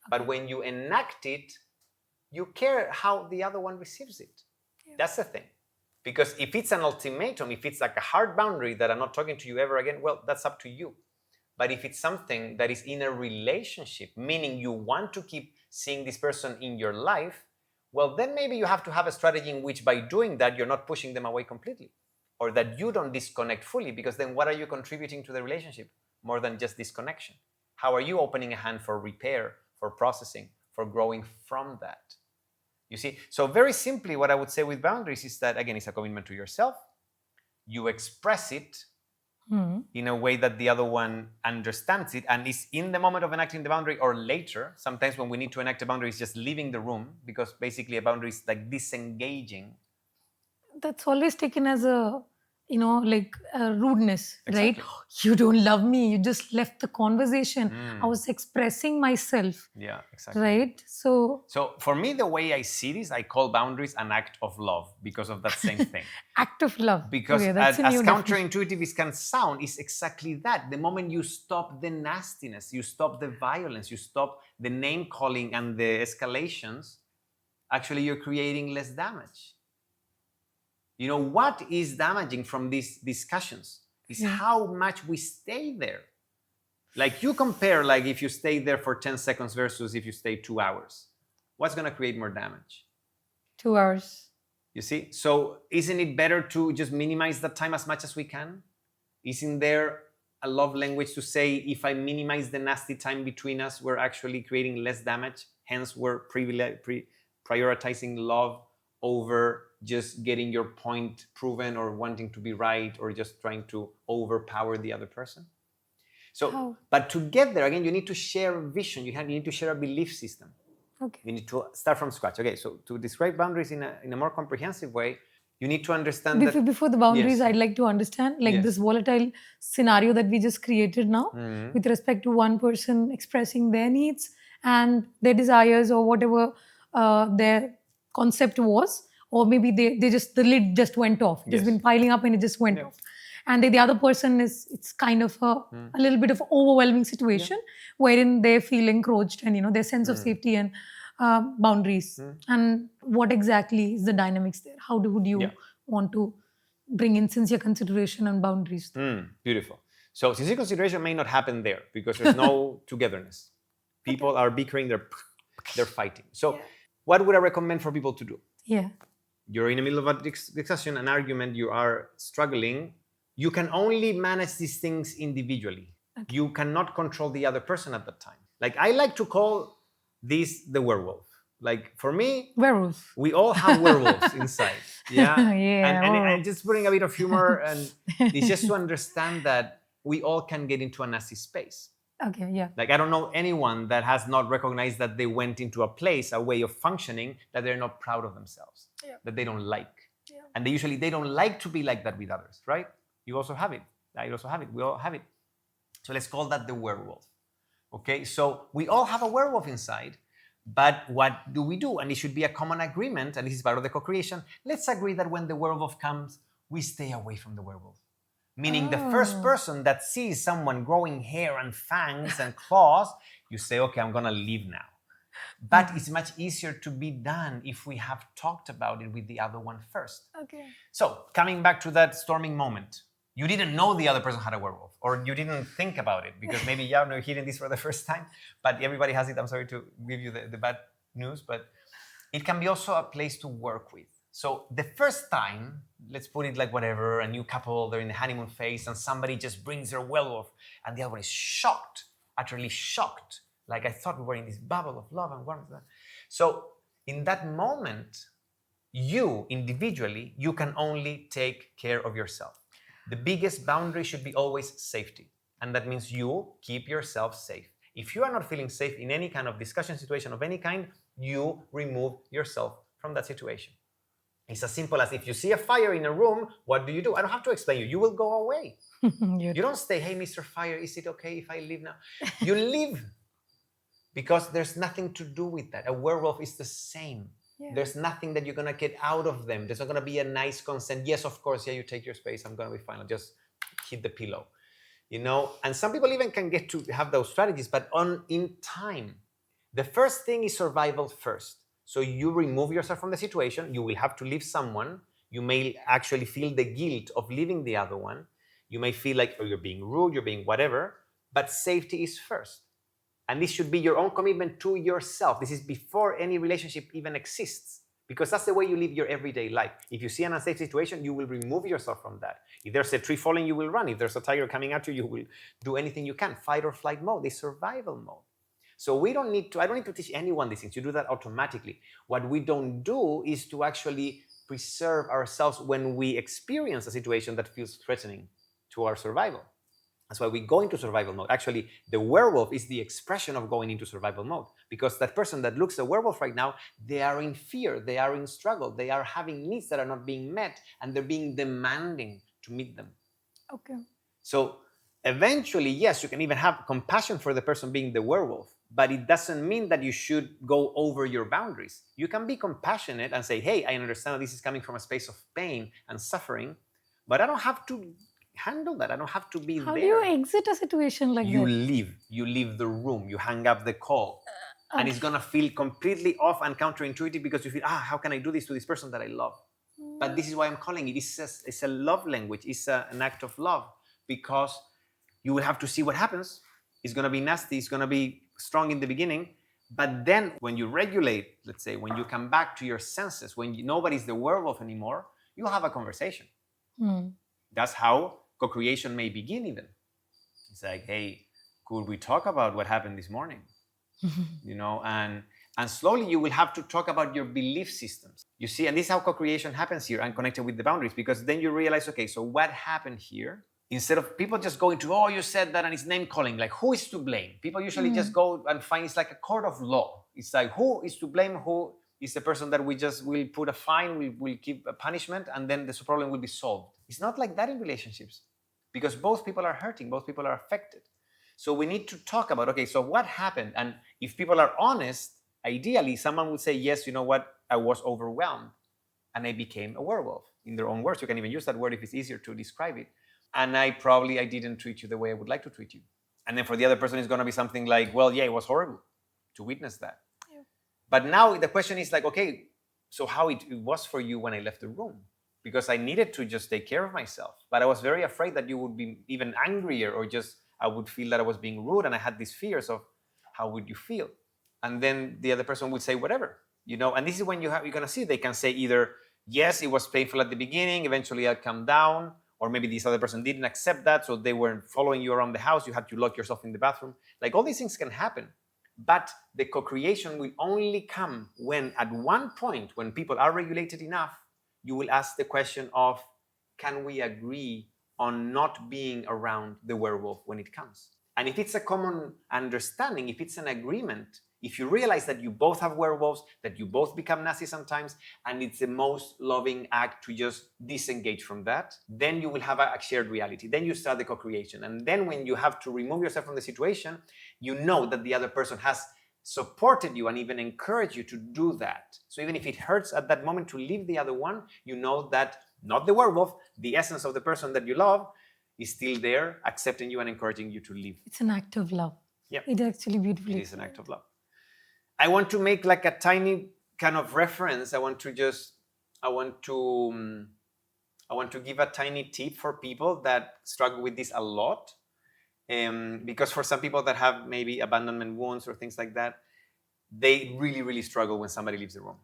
But when you enact it, you care how the other one receives it. Yeah. That's the thing. Because if it's an ultimatum, if it's like a hard boundary that I'm not talking to you ever again, well, that's up to you. But if it's something that is in a relationship, meaning you want to keep seeing this person in your life, well, then maybe you have to have a strategy in which by doing that, you're not pushing them away completely, or that you don't disconnect fully, because then what are you contributing to the relationship more than just disconnection? How are you opening a hand for repair, for processing, for growing from that? You see? So very simply, what I would say with boundaries is that, again, it's a commitment to yourself. You express it in a way that the other one understands it and is in the moment of enacting the boundary or later. Sometimes when we need to enact a boundary, it's just leaving the room, because basically a boundary is like disengaging. That's always taken as a, like rudeness, Exactly. right? You don't love me. You just left the conversation. I was expressing myself. Yeah, exactly. Right? So for me, the way I see this, I call boundaries an act of love because of that same thing. Act of love. Because okay, as counterintuitive as can sound, it's exactly that. The moment you stop the nastiness, you stop the violence, you stop the name calling and the escalations, actually you're creating less damage. You know, what is damaging from these discussions is how much we stay there. Like you compare, like if you stay there for 10 seconds versus if you stay 2 hours, what's going to create more damage? 2 hours. You see? So isn't it better to just minimize that time as much as we can? Isn't there a love language to say, if I minimize the nasty time between us, we're actually creating less damage? Hence, we're prioritizing love over just getting your point proven or wanting to be right or just trying to overpower the other person. So, but to get there, again, you need to share a vision. You need to share a belief system. Okay. You need to start from scratch. Okay, so to describe boundaries in a more comprehensive way, you need to understand before the boundaries, yes. I'd like to understand this volatile scenario that we just created now with respect to one person expressing their needs and their desires or whatever their concept was, or maybe the lid just went off. It has been piling up and it just went off. And the other person it's kind of a little bit of overwhelming situation wherein they feel encroached and their sense of safety and boundaries. And what exactly is the dynamics there? How would you want to bring in sincere consideration and boundaries? Beautiful. So sincere consideration may not happen there because there's no togetherness. People are bickering, they're fighting. So what would I recommend for people to do? You're in the middle of a discussion, an argument, you are struggling. You can only manage these things individually. You cannot control the other person at that time. Like I like to call this the werewolf. Like for me, werewolf. We all have werewolves inside. And just putting a bit of humor and it's just to understand that we all can get into a nasty space. Like I don't know anyone that has not recognized that they went into a place, a way of functioning that they're not proud of themselves, that they don't like. And they don't like to be like that with others, right? You also have it. I also have it. We all have it. So let's call that the werewolf. Okay, so we all have a werewolf inside, but what do we do? And it should be a common agreement, and this is part of the co-creation. Let's agree that when the werewolf comes, we stay away from the werewolf. Meaning the first person that sees someone growing hair and fangs and claws, you say, okay, I'm gonna leave now. But it's much easier to be done if we have talked about it with the other one first. Okay. So coming back to that storming moment, you didn't know the other person had a werewolf, or you didn't think about it because maybe you're hearing this for the first time, but everybody has it. I'm sorry to give you the bad news, but it can be also a place to work with. So the first time, let's put it like whatever, a new couple, they're in the honeymoon phase and somebody just brings their werewolf and the other one is shocked, utterly shocked. Like I thought we were in this bubble of love and warmth. So in that moment, you individually, you can only take care of yourself. The biggest boundary should be always safety. And that means you keep yourself safe. If you are not feeling safe in any kind of discussion situation of any kind, you remove yourself from that situation. It's as simple as if you see a fire in a room, what do? I don't have to explain you. You will go away. You don't stay, hey, Mr. Fire, is it okay if I leave now? You leave. Because there's nothing to do with that. A werewolf is the same. There's nothing that you're going to get out of them. There's not going to be a nice consent. Yes, of course, you take your space. I'm going to be fine. I'll just hit the pillow. And some people even can get to have those strategies, but in time. The first thing is survival first. So you remove yourself from the situation. You will have to leave someone. You may actually feel the guilt of leaving the other one. You may feel like you're being rude, you're being whatever, but safety is first. And this should be your own commitment to yourself. This is before any relationship even exists, because that's the way you live your everyday life. If you see an unsafe situation, you will remove yourself from that. If there's a tree falling, you will run. If there's a tiger coming at you, you will do anything you can. Fight or flight mode is survival mode. So I don't need to teach anyone these things. You do that automatically. What we don't do is to actually preserve ourselves when we experience a situation that feels threatening to our survival. That's why we go into survival mode. Actually, the werewolf is the expression of going into survival mode, because that person that looks a werewolf right now, they are in fear, they are in struggle, they are having needs that are not being met, and they're being demanding to meet them. Okay. So eventually, yes, you can even have compassion for the person being the werewolf, but it doesn't mean that you should go over your boundaries. You can be compassionate and say, hey, I understand that this is coming from a space of pain and suffering, but I don't have to handle that. I don't have to be How there. do you exit a situation like that? You leave the room. You hang up the call. And it's going to feel completely off and counterintuitive because you feel, how can I do this to this person that I love? But this is why I'm calling it. It's a love language. It's an act of love, because you will have to see what happens. It's going to be nasty. It's going to be strong in the beginning. But then when you regulate, let's say, when you come back to your senses, when nobody's the werewolf anymore, you'll have a conversation. That's how co-creation may begin even. It's like, hey, could we talk about what happened this morning? And slowly you will have to talk about your belief systems. You see, and this is how co-creation happens here and connected with the boundaries, because then you realize, okay, so what happened here? Instead of people just going to, you said that, and it's name calling, like who is to blame? People usually just go and find, it's like a court of law. It's like, who is to blame? Who is the person that we just will put a fine, we'll keep a punishment, and then the problem will be solved. It's not like that in relationships, because both people are hurting, both people are affected. So we need to talk about, okay, so what happened? And if people are honest, ideally, someone would say, yes, you know what? I was overwhelmed and I became a werewolf. In their own words, you can even use that word if it's easier to describe it. And I didn't treat you the way I would like to treat you. And then for the other person, it's going to be something like, well, yeah, it was horrible to witness that. Yeah. But now the question is like, okay, so how it was for you when I left the room? Because I needed to just take care of myself. But I was very afraid that you would be even angrier, or just I would feel that I was being rude, and I had these fears of how would you feel? And then the other person would say whatever, and this is when you're going to see, they can say either, yes, it was painful at the beginning, eventually I'll calm down, or maybe this other person didn't accept that, so they weren't following you around the house, you had to lock yourself in the bathroom. Like all these things can happen, but the co-creation will only come when at one point, when people are regulated enough, you will ask the question of, can we agree on not being around the werewolf when it comes? And if it's a common understanding, if it's an agreement, if you realize that you both have werewolves, that you both become nasty sometimes, and it's the most loving act to just disengage from that, then you will have a shared reality. Then you start the co-creation. And then when you have to remove yourself from the situation, you know that the other person has supported you and even encouraged you to do that. So even if it hurts at that moment to leave the other one, you know that not the werewolf, the essence of the person that you love is still there, accepting you and encouraging you to leave. It's an act of love. Yeah. It is actually beautiful. It is an act of love. I want to make like a tiny kind of reference. I want to give a tiny tip for people that struggle with this a lot. Because for some people that have maybe abandonment wounds or things like that, they really, really struggle when somebody leaves the room.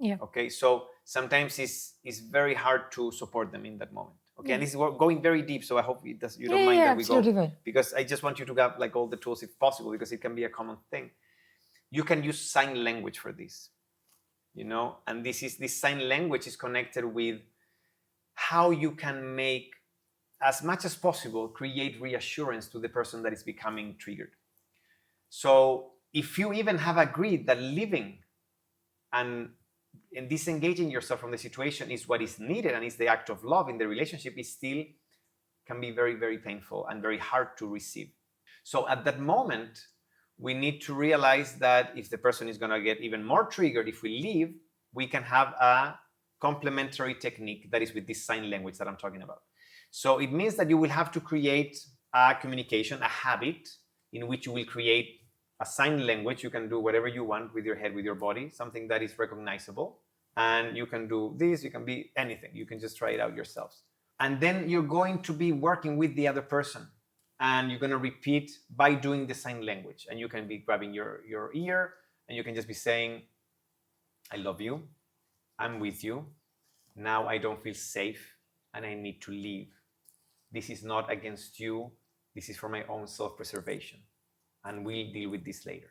Yeah. Okay. So sometimes it's very hard to support them in that moment. Okay. And this is going very deep. So I hope you don't mind that we go. Right. Because I just want you to have like all the tools if possible, because it can be a common thing. You can use sign language for this, and this sign language is connected with how you can make, as much as possible, create reassurance to the person that is becoming triggered. So if you even have agreed that leaving and disengaging yourself from the situation is what is needed and is the act of love in the relationship, it still can be very, very painful and very hard to receive. So at that moment, we need to realize that if the person is going to get even more triggered if we leave, we can have a complementary technique that is with this sign language that I'm talking about. So it means that you will have to create a communication, a habit in which you will create a sign language. You can do whatever you want with your head, with your body, something that is recognizable. And you can do this, you can be anything. You can just try it out yourselves. And then you're going to be working with the other person. And you're going to repeat by doing the sign language. And you can be grabbing your ear, and you can just be saying, I love you. I'm with you. Now I don't feel safe and I need to leave. This is not against you. This is for my own self-preservation. And we'll deal with this later.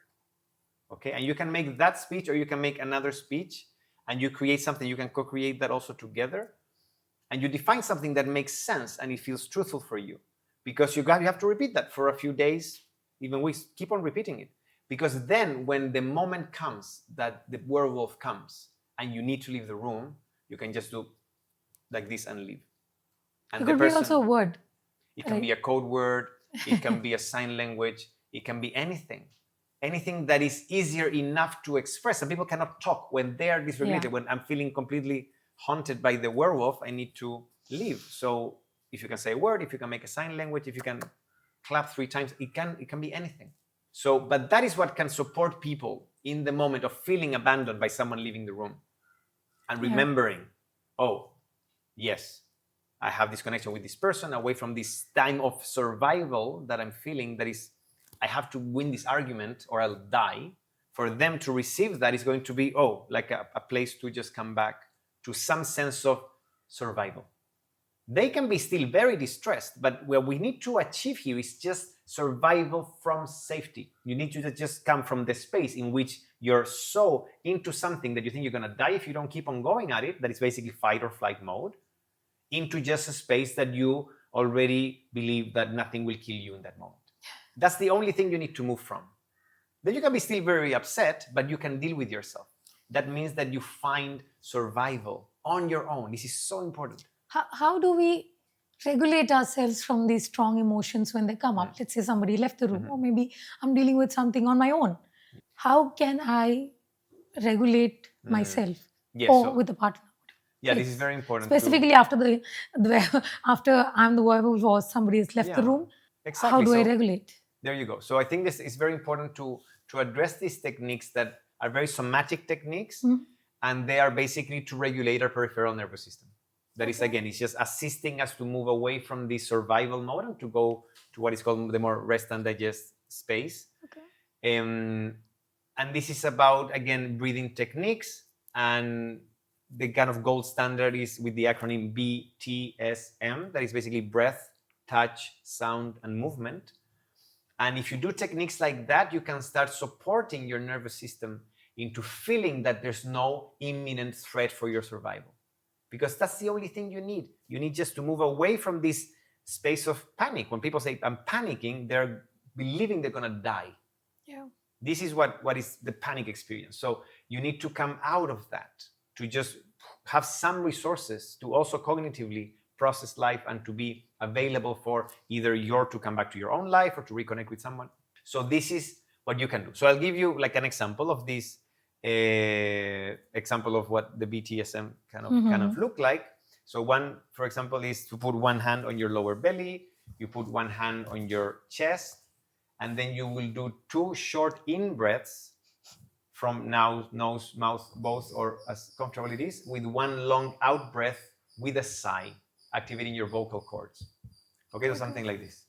Okay? And you can make that speech, or you can make another speech, and you create something. You can co-create that also together. And you define something that makes sense and it feels truthful for you. Because you have to repeat that for a few days, even weeks. Keep on repeating it. Because then when the moment comes that the werewolf comes and you need to leave the room, you can just do like this and leave. And it could be also a word. It can be a code word. It can be a sign language. It can be anything. Anything that is easier enough to express. Some people cannot talk when they are dysregulated. Yeah. When I'm feeling completely haunted by the werewolf, I need to leave. So if you can say a word, if you can make a sign language, if you can clap 3 times, it can be anything. So, but that is what can support people in the moment of feeling abandoned by someone leaving the room and remembering, oh, yes, I have this connection with this person away from this time of survival that I'm feeling, that is, I have to win this argument or I'll die. For them to receive that is going to be, like a place to just come back to some sense of survival. They can be still very distressed, but what we need to achieve here is just survival from safety. You need to just come from the space in which you're so into something that you think you're going to die if you don't keep on going at it, that is basically fight or flight mode, into just a space that you already believe that nothing will kill you in that moment. That's the only thing you need to move from. Then you can be still very upset, but you can deal with yourself. That means that you find survival on your own. This is so important. How do we regulate ourselves from these strong emotions when they come up? Let's say somebody left the room, or maybe I'm dealing with something on my own. How can I regulate myself with a partner? Yeah, this is very important. Specifically after after I'm the one who was, somebody has left the room. Exactly. How do I regulate? There you go. So I think this is very important to address these techniques that are very somatic techniques, and they are basically to regulate our peripheral nervous system. That is, again, it's just assisting us to move away from the survival mode and to go to what is called the more rest and digest space. Okay. And this is about, again, breathing techniques, and the kind of gold standard is with the acronym BTSM, that is basically breath, touch, sound, and movement. And if you do techniques like that, you can start supporting your nervous system into feeling that there's no imminent threat for your survival. Because that's the only thing you need. You need just to move away from this space of panic. When people say, I'm panicking, they're believing they're going to die. Yeah. This is what is the panic experience. So you need to come out of that, to just have some resources to also cognitively process life and to be available for either to come back to your own life or to reconnect with someone. So this is what you can do. So I'll give you like an example of this, example of what the BTSM kind of look like. So one, for example, is to put one hand on your lower belly, you put one hand on your chest, and then you will do 2 short in breaths from nose, mouth, both, or as comfortable it is, with 1 long out breath with a sigh, activating your vocal cords. Okay, so something like this.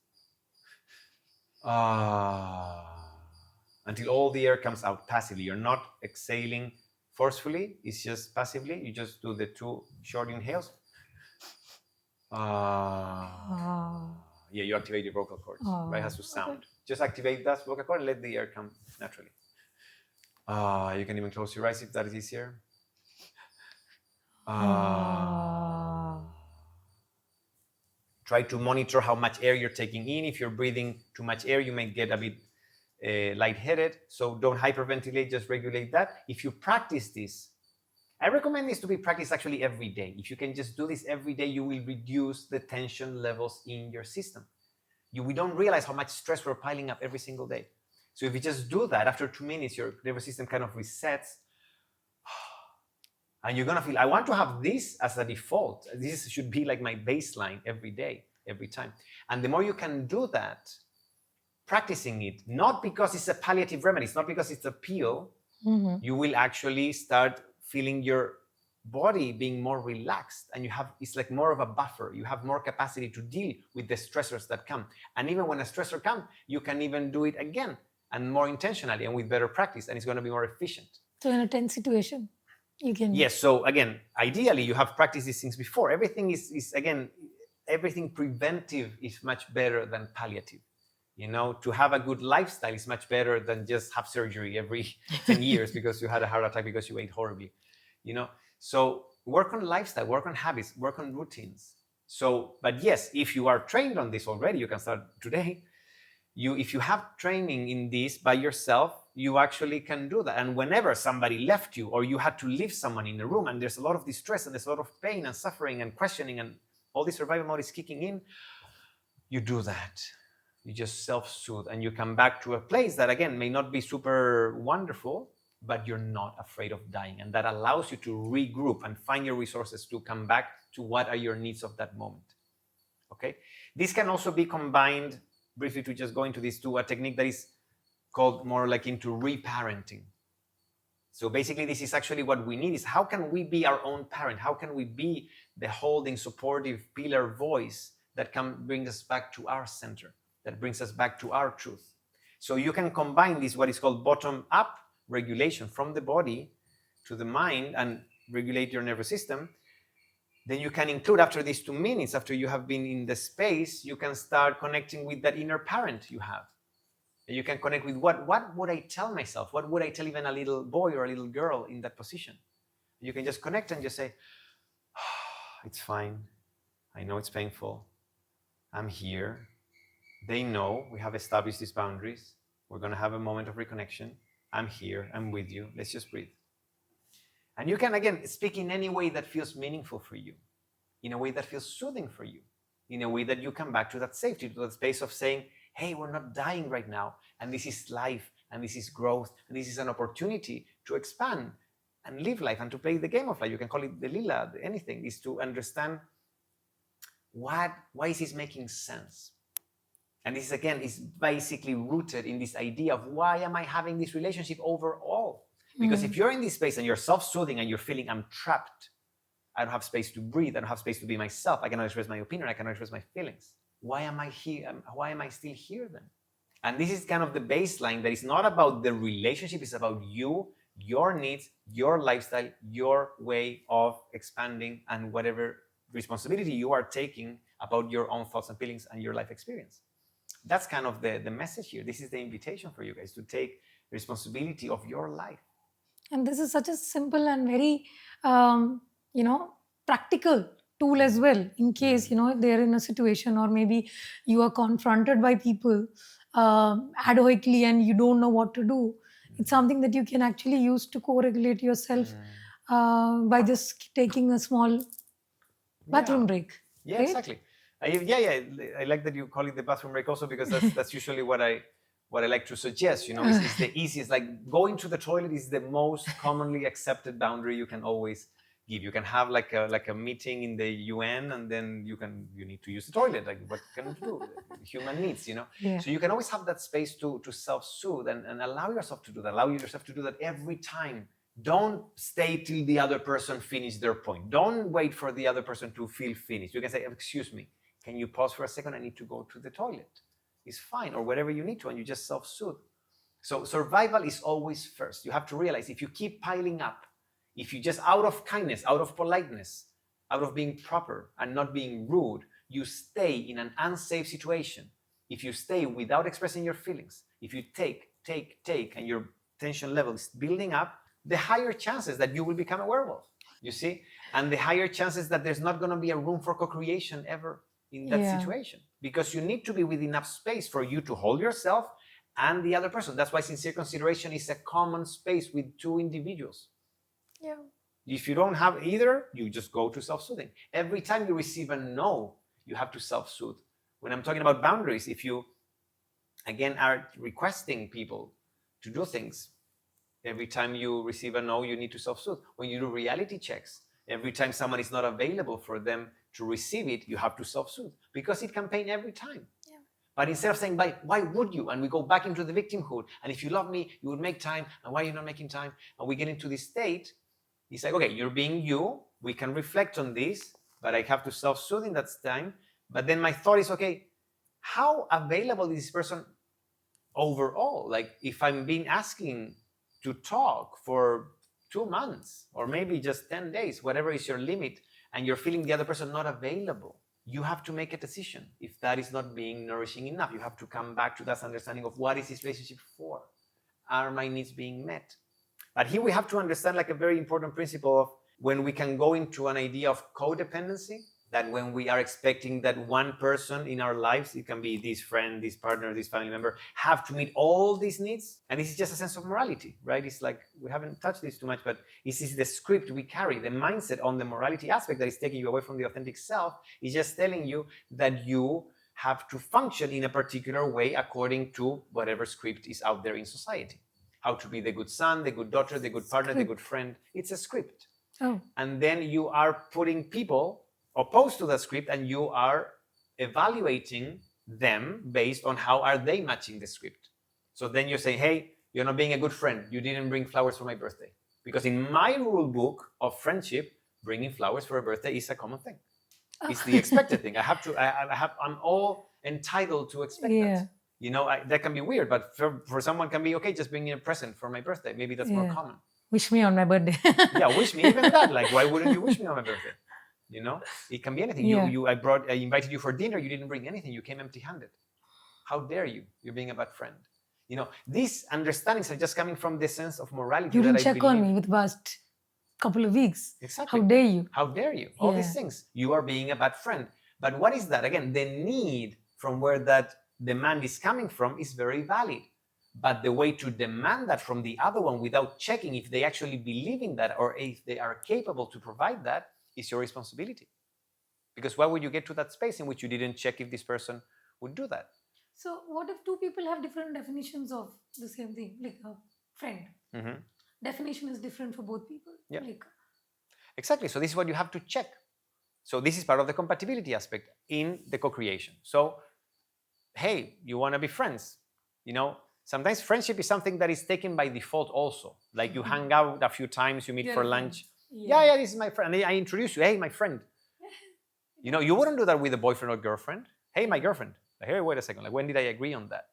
Until all the air comes out passively. You're not exhaling forcefully, it's just passively. You just do the 2 short inhales. Yeah, you activate your vocal cords. Right? It has to sound. Okay. Just activate that vocal cord and let the air come naturally. You can even close your eyes if that is easier. Try to monitor how much air you're taking in. If you're breathing too much air, you may get a bit lightheaded. So don't hyperventilate, just regulate that. If you practice this, I recommend this to be practiced actually every day. If you can just do this every day, you will reduce the tension levels in your system. We don't realize how much stress we're piling up every single day. So if you just do that, after 2 minutes, your nervous system kind of resets. And you're going to feel, I want to have this as a default. This should be like my baseline every day, every time. And the more you can do that, practicing it, not because it's a palliative remedy, it's not because it's a pill, you will actually start feeling your body being more relaxed, and it's like more of a buffer. You have more capacity to deal with the stressors that come. And even when a stressor comes, you can even do it again and more intentionally and with better practice, and it's going to be more efficient. So in a tense situation, you can... Yes, so again, ideally you have practiced these things before. Everything is again, everything preventive is much better than palliative. To have a good lifestyle is much better than just have surgery every 10 years because you had a heart attack because you ate horribly. So work on lifestyle, work on habits, work on routines. But yes, if you are trained on this already, you can start today. If you have training in this by yourself, you actually can do that. And whenever somebody left you or you had to leave someone in the room and there's a lot of distress and there's a lot of pain and suffering and questioning and all this survival mode is kicking in, you do that. You just self-soothe and you come back to a place that, again, may not be super wonderful, but you're not afraid of dying. And that allows you to regroup and find your resources to come back to what are your needs of that moment. Okay? This can also be combined, briefly to just go into this, to a technique that is called more like into reparenting. So basically, this is actually what we need, is how can we be our own parent? How can we be the holding, supportive pillar voice that can bring us back to our center, that brings us back to our truth? So you can combine this, what is called bottom-up regulation, from the body to the mind, and regulate your nervous system. Then you can include, after these 2 minutes, after you have been in the space, you can start connecting with that inner parent you have. And you can connect with what would I tell myself? What would I tell even a little boy or a little girl in that position? You can just connect and just say, oh, it's fine. I know it's painful. I'm here. They know we have established these boundaries. We're going to have a moment of reconnection. I'm here. I'm with you. Let's just breathe. And you can, again, speak in any way that feels meaningful for you, in a way that feels soothing for you, in a way that you come back to that safety, to that space of saying, hey, we're not dying right now, and this is life, and this is growth, and this is an opportunity to expand and live life and to play the game of life. You can call it the lila, anything, is to understand why is this making sense? And this, again, is basically rooted in this idea of why am I having this relationship overall? Because if you're in this space and you're self-soothing and you're feeling I'm trapped, I don't have space to breathe, I don't have space to be myself, I cannot express my opinion, I cannot express my feelings. Why am I here? Why am I still here then? And this is kind of the baseline, that is not about the relationship, it's about you, your needs, your lifestyle, your way of expanding, and whatever responsibility you are taking about your own thoughts and feelings and your life experience. That's kind of the message here. This is the invitation for you guys to take responsibility of your life. And this is such a simple and very, practical tool as well, in case, they're in a situation, or maybe you are confronted by people adhoically and you don't know what to do. It's something that you can actually use to co-regulate yourself by just taking a small bathroom break. Yeah, right? exactly. I like that you call it the bathroom break also, because that's usually what I like to suggest. It's the easiest. Like, going to the toilet is the most commonly accepted boundary you can always give. You can have like a meeting in the UN, and then you need to use the toilet. Like, what can you do? Human needs, Yeah. So you can always have that space to self-soothe and allow yourself to do that. Allow yourself to do that every time. Don't stay till the other person finish their point. Don't wait for the other person to feel finished. You can say, excuse me, can you pause for a second? I need to go to the toilet. It's fine, or whatever you need to, and you just self-soothe. So survival is always first. You have to realize, if you keep piling up, if you just, out of kindness, out of politeness, out of being proper and not being rude, you stay in an unsafe situation. If you stay without expressing your feelings, if you take, and your tension level is building up, the higher chances that you will become a werewolf, you see? And the higher chances that there's not going to be a room for co-creation ever in that situation, because you need to be with enough space for you to hold yourself and the other person. That's why sincere consideration is a common space with two individuals. Yeah. If you don't have either, you just go to self-soothing. Every time you receive a no, you have to self-soothe. When I'm talking about boundaries, if you, again, are requesting people to do things, every time you receive a no, you need to self-soothe. When you do reality checks, every time someone is not available for them to receive it, you have to self-soothe, because it can pain every time. Yeah. But instead of saying, why would you? And we go back into the victimhood. And if you love me, you would make time. And why are you not making time? And we get into this state. It's like, okay, you're being you. We can reflect on this, but I have to self-soothe in that time. But then my thought is, okay, how available is this person overall? Like, if I'm being asking to talk for 2 months, or maybe just 10 days, whatever is your limit, and you're feeling the other person not available, you have to make a decision. If that is not being nourishing enough, you have to come back to that understanding of, what is this relationship for? Are my needs being met? But here we have to understand, like, a very important principle of when we can go into an idea of codependency, that when we are expecting that one person in our lives, it can be this friend, this partner, this family member, have to meet all these needs. And this is just a sense of morality, right? It's like, we haven't touched this too much, but this is the script we carry. The mindset on the morality aspect that is taking you away from the authentic self is just telling you that you have to function in a particular way according to whatever script is out there in society. How to be the good son, the good daughter, the good partner, the good friend. It's a script. Oh. And then you are putting people opposed to that script, and you are evaluating them based on how are they matching the script. So then you're saying, hey, you're not being a good friend. You didn't bring flowers for my birthday. Because in my rule book of friendship, bringing flowers for a birthday is a common thing. It's the expected thing. I'm all entitled to expect that. You know, that can be weird, but for someone can be okay, just bringing a present for my birthday. Maybe that's more common. Wish me on my birthday. Yeah, wish me even that. Like, why wouldn't you wish me on my birthday? You know, it can be anything. I invited you for dinner. You didn't bring anything. You came empty-handed. How dare you? You're being a bad friend. You know, these understandings are just coming from the sense of morality. You didn't check on me with the past couple of weeks. Exactly. How dare you? How dare you? All these things. You are being a bad friend. But what is that? Again, the need from where that demand is coming from is very valid. But the way to demand that from the other one without checking if they actually believe in that or if they are capable to provide that is your responsibility. Because why would you get to that space in which you didn't check if this person would do that? So what if two people have different definitions of the same thing, like a friend? Definition is different for both people. Yeah. Exactly. So this is what you have to check. So this is part of the compatibility aspect in the co-creation. So, hey, you want to be friends? You know, sometimes friendship is something that is taken by default also. Like you hang out a few times, you meet for lunch. Yeah, this is my friend. And I introduce you. Hey, my friend. You know, you wouldn't do that with a boyfriend or girlfriend. Hey, my girlfriend. Hey, wait a second. Like, when did I agree on that?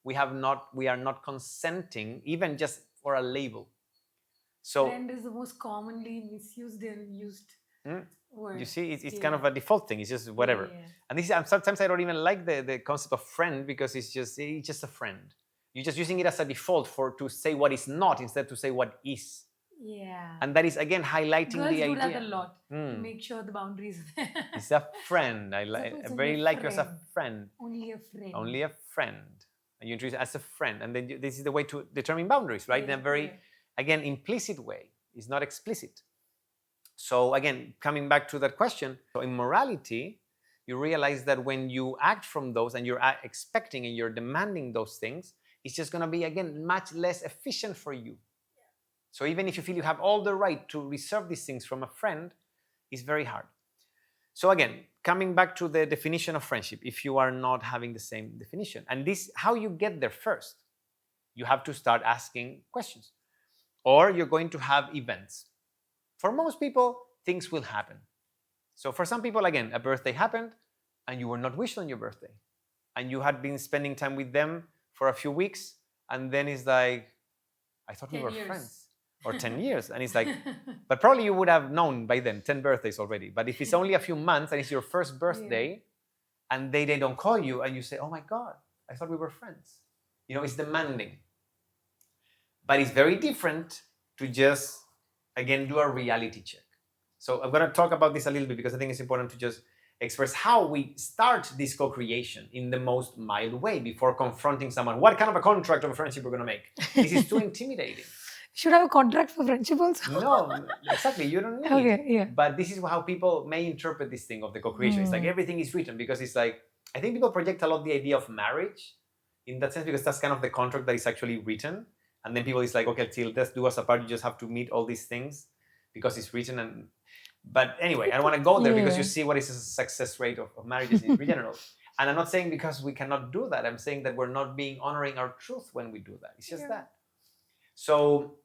We are not consenting, even just for a label. So friend is the most commonly misused and used word. You see, it's kind of a default thing. It's just whatever. And this is, sometimes I don't even like the concept of friend because it's just a friend. You're just using it as a default to say what is not instead to say what is. Yeah. And that is again highlighting Girls the idea. do that a lot. Make sure the boundaries are there. It's a friend. I very like you as a friend. Only a friend. Only a friend. And you introduce it as a friend. And then this is the way to determine boundaries, right? In a very, again, implicit way. It's not explicit. So again, coming back to that question, so in morality, you realize that when you act from those and you're expecting and you're demanding those things, it's just going to be, again, much less efficient for you. So even if you feel you have all the right to reserve these things from a friend, it's very hard. So again, coming back to the definition of friendship, if you are not having the same definition, and this, how you get there first, you have to start asking questions. Or you're going to have events. For most people, things will happen. So for some people, again, a birthday happened and you were not wished on your birthday. And you had been spending time with them for a few weeks. And then it's like, I thought we were friends. Or 10 years. And it's like, but probably you would have known by then, 10 birthdays already. But if it's only a few months and it's your first birthday and they don't call you and you say, oh my God, I thought we were friends. You know, it's demanding. But it's very different to just, again, do a reality check. So I'm going to talk about this a little bit because I think it's important to just express how we start this co-creation in the most mild way before confronting someone. What kind of a contract of a friendship we're going to make? This is too intimidating. Should I have a contract for friendship also? No, exactly. You don't need. Okay, But this is how people may interpret this thing of the co-creation. It's like everything is written because it's like, I think people project a lot the idea of marriage in that sense because that's kind of the contract that is actually written. And then people is like, okay, till death do us apart, you just have to meet all these things because it's written. But anyway, I don't want to go there because you see what is the success rate of marriages in general. And I'm not saying because we cannot do that. I'm saying that we're not honoring our truth when we do that. It's just that. So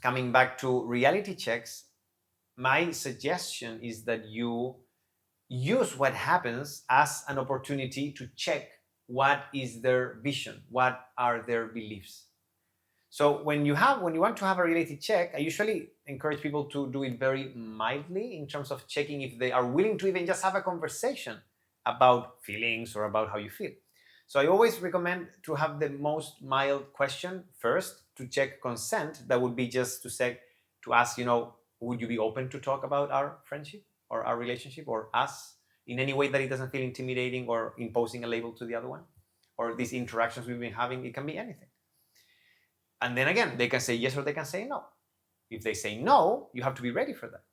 coming back to reality checks, my suggestion is that you use what happens as an opportunity to check what is their vision, what are their beliefs. So when you want to have a reality check, I usually encourage people to do it very mildly in terms of checking if they are willing to even just have a conversation about feelings or about how you feel. So I always recommend to have the most mild question first to check consent. That would be just to ask, would you be open to talk about our friendship or our relationship or us in any way that it doesn't feel intimidating or imposing a label to the other one? Or these interactions we've been having, it can be anything. And then again, they can say yes or they can say no. If they say no, you have to be ready for that.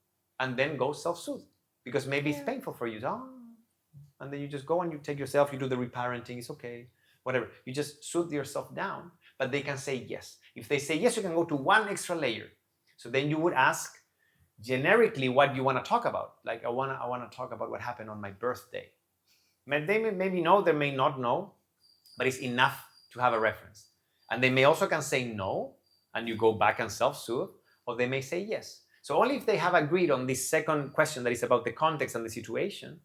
And then go self-soothe because maybe it's painful for you. And then you just go and you take yourself, you do the reparenting, it's okay, whatever. You just soothe yourself down, but they can say yes. If they say yes, you can go to one extra layer. So then you would ask generically what you want to talk about. Like, I want to talk about what happened on my birthday. They may maybe know, they may not know, but it's enough to have a reference. And they may also can say no, and you go back and self-soothe, or they may say yes. So only if they have agreed on this second question that is about the context and the situation,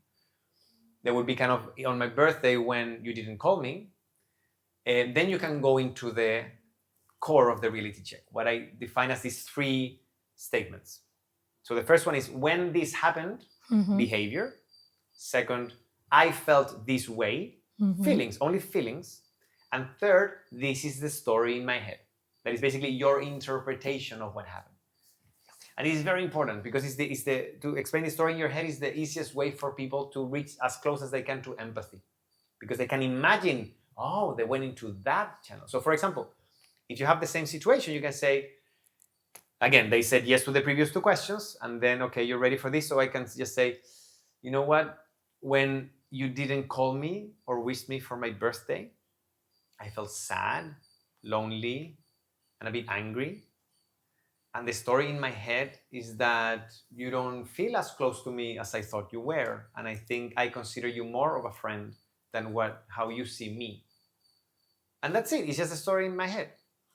there would be kind of on my birthday when you didn't call me, and then you can go into the core of the reality check, what I define as these 3 statements. So the first one is when this happened, behavior. Second, I felt this way, feelings, only feelings. And third, this is the story in my head. That is basically your interpretation of what happened. And it is very important because to explain the story in your head is the easiest way for people to reach as close as they can to empathy. Because they can imagine, oh, they went into that channel. So for example, if you have the same situation, you can say, again, they said yes to the previous 2 questions, and then, okay, you're ready for this. So I can just say, you know what? When you didn't call me or wish me for my birthday, I felt sad, lonely, and a bit angry. And the story in my head is that you don't feel as close to me as I thought you were. And I think I consider you more of a friend than how you see me. And that's it. It's just a story in my head.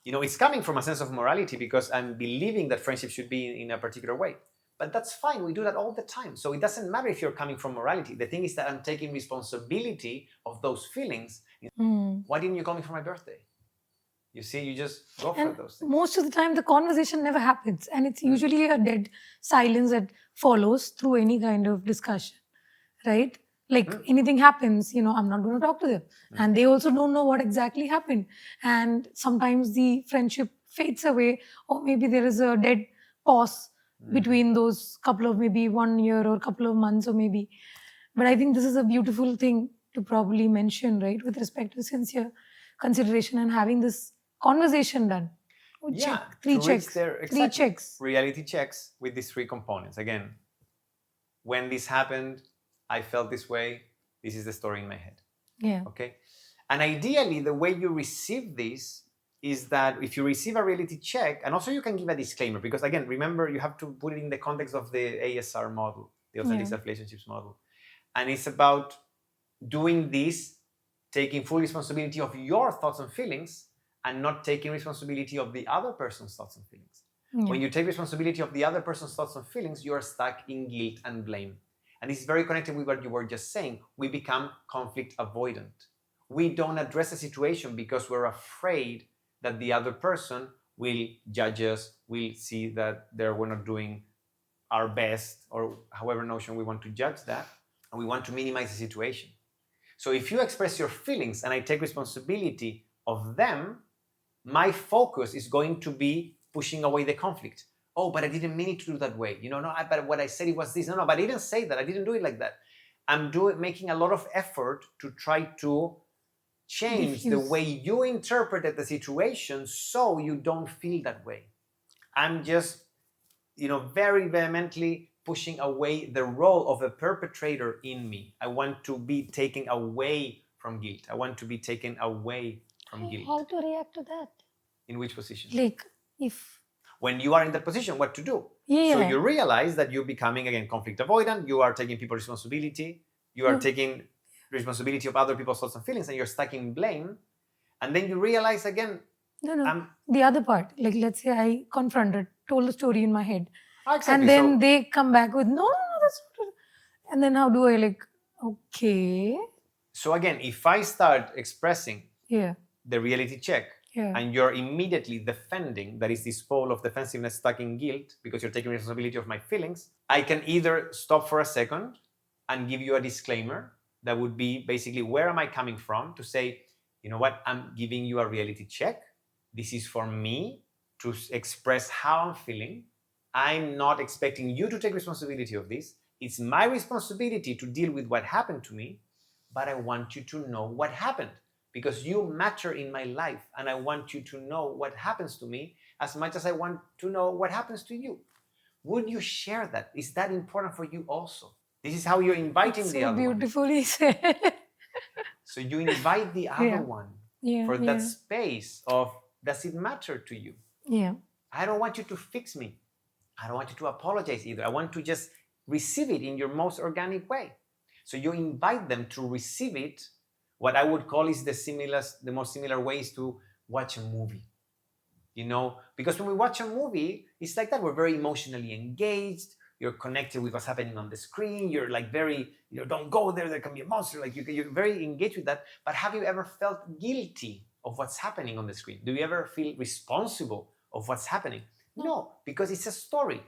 It's coming from a sense of morality because I'm believing that friendship should be in a particular way. But that's fine. We do that all the time. So it doesn't matter if you're coming from morality. The thing is that I'm taking responsibility of those feelings. Why didn't you call me for my birthday? You see, you just go for those things. Most of the time, the conversation never happens. And it's usually a dead silence that follows through any kind of discussion, right? Like anything happens, I'm not going to talk to them. And they also don't know what exactly happened. And sometimes the friendship fades away, or maybe there is a dead pause between those couple of maybe 1 year or couple of months or maybe. But I think this is a beautiful thing to probably mention, right? With respect to sincere consideration and having this conversation done. Three checks. Reality checks with these 3 components. Again, when this happened, I felt this way. This is the story in my head. Yeah. Okay. And ideally, the way you receive this is that if you receive a reality check, and also you can give a disclaimer, because again, remember, you have to put it in the context of the ASR model, the authentic self-relationships model. And it's about doing this, taking full responsibility of your thoughts and feelings, and not taking responsibility of the other person's thoughts and feelings. When you take responsibility of the other person's thoughts and feelings, you are stuck in guilt and blame. And this is very connected with what you were just saying. We become conflict avoidant. We don't address a situation because we're afraid that the other person will judge us, will see that we're not doing our best, or however notion we want to judge that, and we want to minimize the situation. So if you express your feelings and I take responsibility of them, my focus is going to be pushing away the conflict. Oh, but I didn't mean it to do that way. But what I said, it was this. No, but I didn't say that. I didn't do it like that. I'm making a lot of effort to try to change the way you interpreted the situation so you don't feel that way. I'm just, very vehemently pushing away the role of a perpetrator in me. I want to be taken away from guilt. I want to be taken away from guilt. How to react to that? In which position? Like if... When you are in that position, what to do? Yeah. So you realize that you're becoming, again, conflict avoidant. You are taking people's responsibility. You are taking responsibility of other people's thoughts and feelings, and you're stuck in blame. And then you realize again... No. The other part, like let's say I told the story in my head. Exactly. And then they come back with, no, that's not it. And then how do I okay. So again, if I start expressing the reality check, Yeah. and you're immediately defending, that is this pole of defensiveness stuck in guilt because you're taking responsibility of my feelings, I can either stop for a second and give you a disclaimer that would be basically, where am I coming from? To say, you know what, I'm giving you a reality check. This is for me to express how I'm feeling. I'm not expecting you to take responsibility of this. It's my responsibility to deal with what happened to me, but I want you to know what happened, because you matter in my life, and I want you to know what happens to me as much as I want to know what happens to you. Would you share that? Is that important for you also? This is how you're inviting the other one. So beautifully said. So you invite the other one for that space of, does it matter to you? Yeah. I don't want you to fix me. I don't want you to apologize either. I want to just receive it in your most organic way. So you invite them to receive it. What I would call is the most similar ways to watch a movie. You know, because when we watch a movie, it's like that. We're very emotionally engaged. You're connected with what's happening on the screen. You're like very, don't go there. There can be a monster. Like you're very engaged with that. But have you ever felt guilty of what's happening on the screen? Do you ever feel responsible of what's happening? No, because it's a story.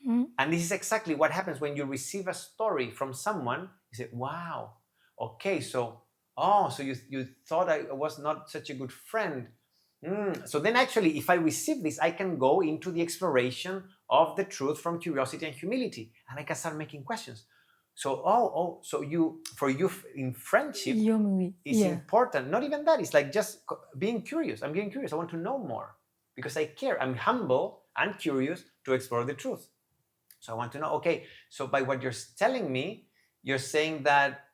And this is exactly what happens when you receive a story from someone. You say, wow, okay, so you thought I was not such a good friend. So then actually, if I receive this, I can go into the exploration of the truth from curiosity and humility, and I can start making questions. So, so for you in friendship is important. Not even that. It's like just being curious. I'm getting curious. I want to know more because I care. I'm humble and curious to explore the truth. So I want to know, okay, so by what you're telling me, you're saying that,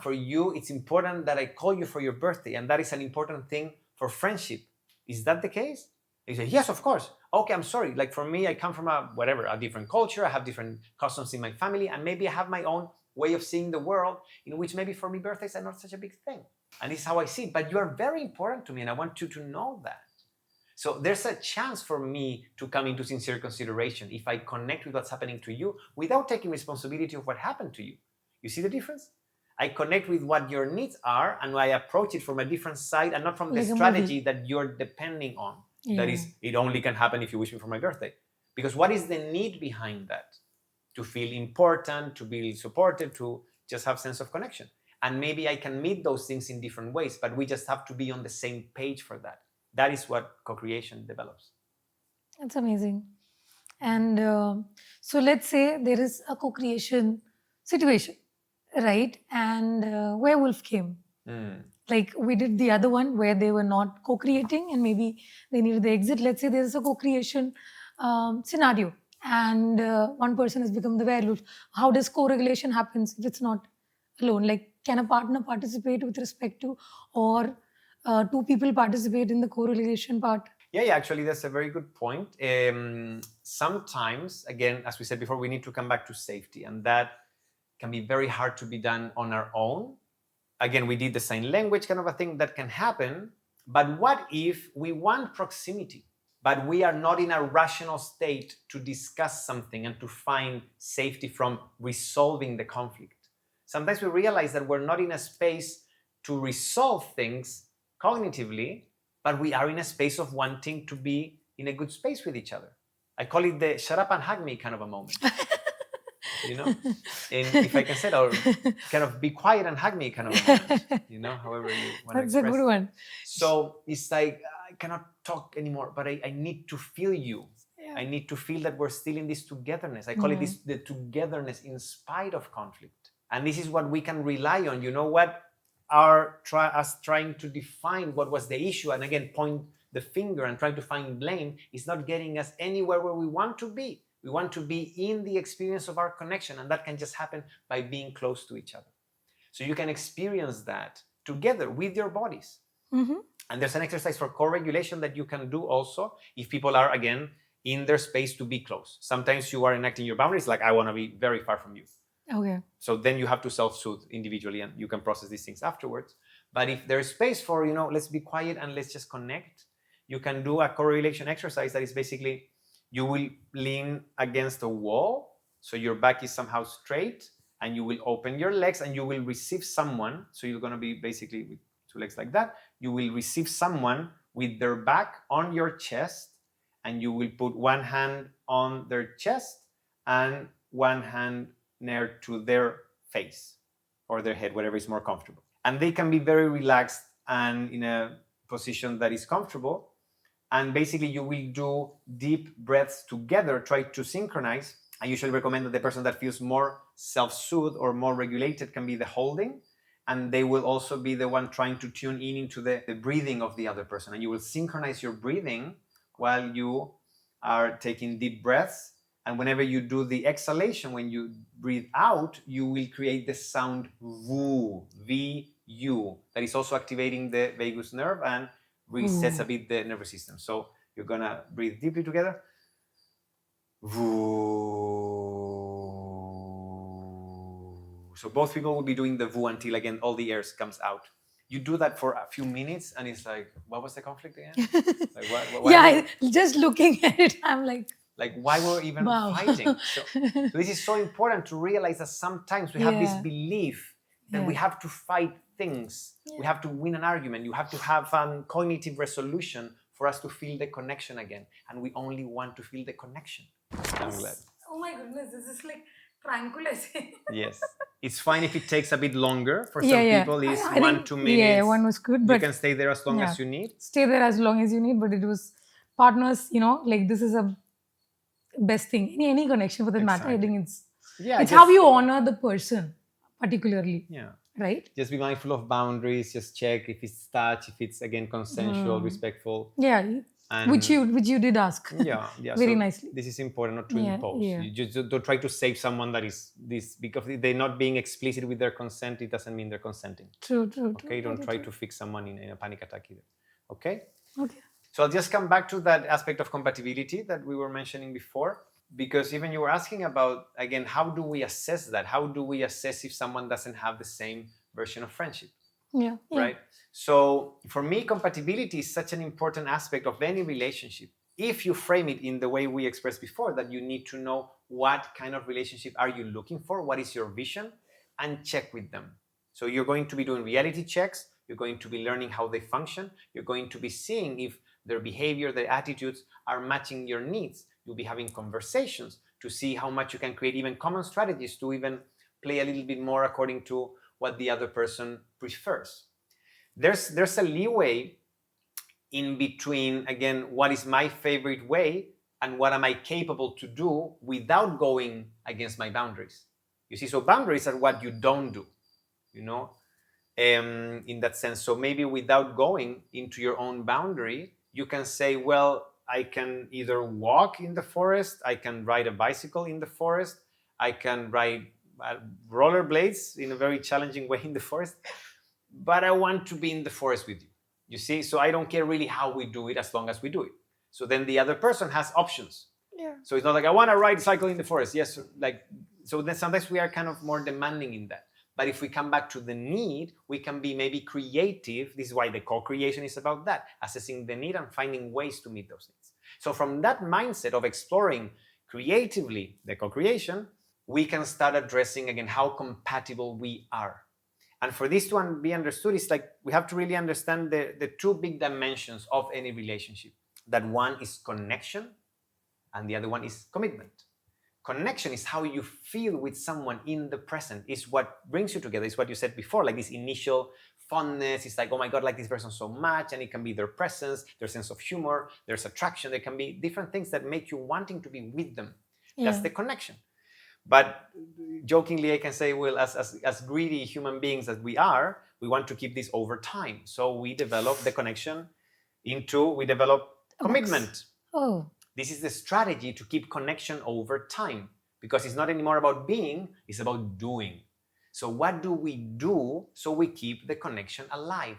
for you, it's important that I call you for your birthday, and that is an important thing for friendship. Is that the case? You say, yes, of course. Okay, I'm sorry. Like for me, I come from a different culture. I have different customs in my family, and maybe I have my own way of seeing the world, in which maybe for me, birthdays are not such a big thing. And this is how I see it. But you are very important to me, and I want you to know that. So there's a chance for me to come into sincere consideration if I connect with what's happening to you without taking responsibility of what happened to you. You see the difference? I connect with what your needs are, and I approach it from a different side and not from the strategy that you're depending on. That is, it only can happen if you wish me for my birthday. Because what is the need behind that? To feel important, to be supported, to just have sense of connection. And maybe I can meet those things in different ways, but we just have to be on the same page for that. That is what co-creation develops. That's amazing. And so let's say there is a co-creation situation, right? And werewolf came. Like we did the other one where they were not co-creating and maybe they needed the exit. Let's say there's a co-creation scenario and one person has become the werewolf. How does co-regulation happens if it's not alone? Like can a partner participate with respect to, or two people participate in the co-regulation part? Yeah, actually, that's a very good point. Sometimes, again, as we said before, we need to come back to safety, and that can be very hard to be done on our own. Again, we did the sign language kind of a thing that can happen, but what if we want proximity, but we are not in a rational state to discuss something and to find safety from resolving the conflict? Sometimes we realize that we're not in a space to resolve things cognitively, but we are in a space of wanting to be in a good space with each other. I call it the shut up and hug me kind of a moment. And if I can say that, or kind of be quiet and hug me kind of a moment, however you want to express. That's a good one. So it's like, I cannot talk anymore, but I need to feel you. Yeah. I need to feel that we're still in this togetherness. I call it the togetherness in spite of conflict. And this is what we can rely on. You know what? Us trying to define what was the issue and again point the finger and try to find blame is not getting us anywhere where we want to be. We want to be in the experience of our connection, and that can just happen by being close to each other. So you can experience that together with your bodies. And there's an exercise for co-regulation that you can do also if people are, again, in their space to be close. Sometimes you are enacting your boundaries, like I want to be very far from you. Okay. So then you have to self-soothe individually and you can process these things afterwards. But if there's space for, let's be quiet and let's just connect, you can do a correlation exercise that is basically, you will lean against a wall, so your back is somehow straight, and you will open your legs and you will receive someone. So you're going to be basically with two legs like that. You will receive someone with their back on your chest, and you will put one hand on their chest and one hand near to their face or their head, whatever is more comfortable. And they can be very relaxed and in a position that is comfortable. And basically you will do deep breaths together, try to synchronize. I usually recommend that the person that feels more self-soothed or more regulated can be the holding. And they will also be the one trying to tune in into the breathing of the other person. And you will synchronize your breathing while you are taking deep breaths. And whenever you do the exhalation, when you breathe out, you will create the sound VU, V-U, that is also activating the vagus nerve and resets a bit the nervous system. So you're going to breathe deeply together. VU. So both people will be doing the VU until, again, all the air comes out. you do that for a few minutes and it's like, what was the conflict again? Like, why Yeah, just looking at it, I'm like why we're even wow. fighting? So this is so important to realize that sometimes we have this belief that we have to fight things. We have to win an argument. You have to have cognitive resolution for us to feel the connection again. And we only want to feel the connection. I'm glad. Oh my goodness, this is like tranquilizing. Yes. It's fine if it takes a bit longer. For some people, it's I 1 think, 2 minutes. Yeah, one was good, but you can stay there as long as you need. Stay there as long as you need, but it was partners, like this is a best thing. Any connection for that matter, I think it's how you honor the person, particularly. Yeah. Right? Just be mindful of boundaries. Just check if it's touch, if it's again consensual, respectful. Yeah. And which you did ask. Yeah. Very so nicely. This is important, not to impose. You just don't try to save someone that is this, because they're not being explicit with their consent. It doesn't mean they're consenting. True. Okay, don't try to fix someone in a panic attack either. Okay. Okay. So I'll just come back to that aspect of compatibility that we were mentioning before, because even you were asking about, again, how do we assess that? How do we assess if someone doesn't have the same version of friendship? Yeah. Right? So for me, compatibility is such an important aspect of any relationship. If you frame it in the way we expressed before, that you need to know what kind of relationship are you looking for, what is your vision, and check with them. So you're going to be doing reality checks, you're going to be learning how they function, you're going to be seeing if their behavior, their attitudes are matching your needs. You'll be having conversations to see how much you can create even common strategies to even play a little bit more according to what the other person prefers. There's a leeway in between, again, what is my favorite way and what am I capable to do without going against my boundaries. You see, so boundaries are what you don't do, in that sense. So maybe without going into your own boundary, you can say, well, I can either walk in the forest, I can ride a bicycle in the forest, I can ride rollerblades in a very challenging way in the forest, but I want to be in the forest with you. You see, so I don't care really how we do it as long as we do it. So then the other person has options. Yeah. So it's not like I want to ride a cycle in the forest. Yes, so then sometimes we are kind of more demanding in that. But if we come back to the need, we can be maybe creative. This is why the co-creation is about that, assessing the need and finding ways to meet those needs. So from that mindset of exploring creatively the co-creation, we can start addressing again how compatible we are. And for this to be understood, it's like we have to really understand the two big dimensions of any relationship. That one is connection and the other one is commitment. Connection is how you feel with someone in the present, is what brings you together, is what you said before, like this initial fondness. It's like, oh my God, like this person so much, and it can be their presence, their sense of humor, there's attraction. There can be different things that make you wanting to be with them. That's the connection. But jokingly, I can say, well, as greedy human beings as we are, we want to keep this over time. So we develop the connection we develop commitment. Oh. This is the strategy to keep connection over time, because it's not anymore about being, it's about doing. So what do we do so we keep the connection alive?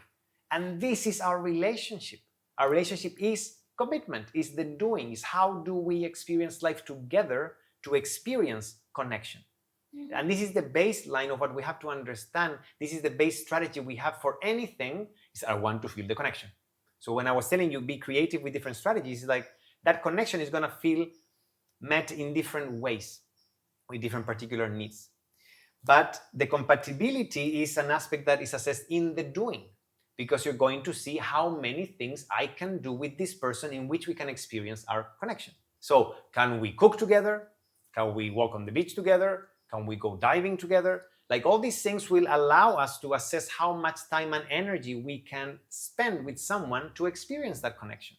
And this is our relationship. Our relationship is commitment, is the doing, is how do we experience life together to experience connection. And this is the baseline of what we have to understand. This is the base strategy we have for anything, is I want to feel the connection. So when I was telling you, be creative with different strategies, like that connection is going to feel met in different ways with different particular needs. But the compatibility is an aspect that is assessed in the doing, because you're going to see how many things I can do with this person in which we can experience our connection. So can we cook together? Can we walk on the beach together? Can we go diving together? Like all these things will allow us to assess how much time and energy we can spend with someone to experience that connection.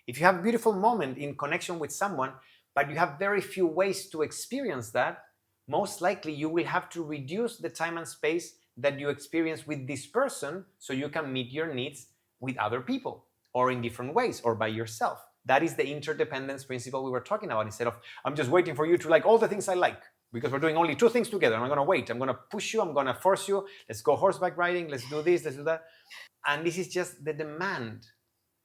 If you have a beautiful moment in connection with someone, but you have very few ways to experience that, most likely you will have to reduce the time and space that you experience with this person so you can meet your needs with other people, or in different ways, or by yourself. That is the interdependence principle we were talking about. Instead of, I'm just waiting for you to like all the things I like, because we're doing only two things together. I'm going to wait. I'm going to push you. I'm going to force you. Let's go horseback riding. Let's do this. Let's do that. And this is just the demand,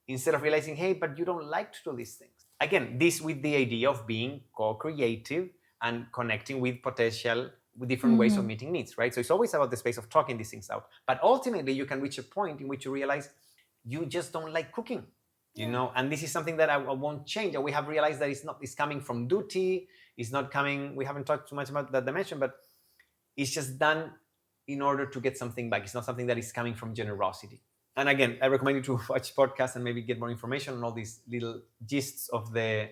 instead of realizing, hey, but you don't like to do these things. Again, this with the idea of being co-creative and connecting with potential with different ways of meeting needs, right? So it's always about the space of talking these things out. But ultimately, you can reach a point in which you realize you just don't like cooking, you know, and this is something that I won't change. And we have realized that it's coming from duty. It's not coming, we haven't talked too much about that dimension, but it's just done in order to get something back. It's not something that is coming from generosity. And again, I recommend you to watch podcasts and maybe get more information on all these little gists of the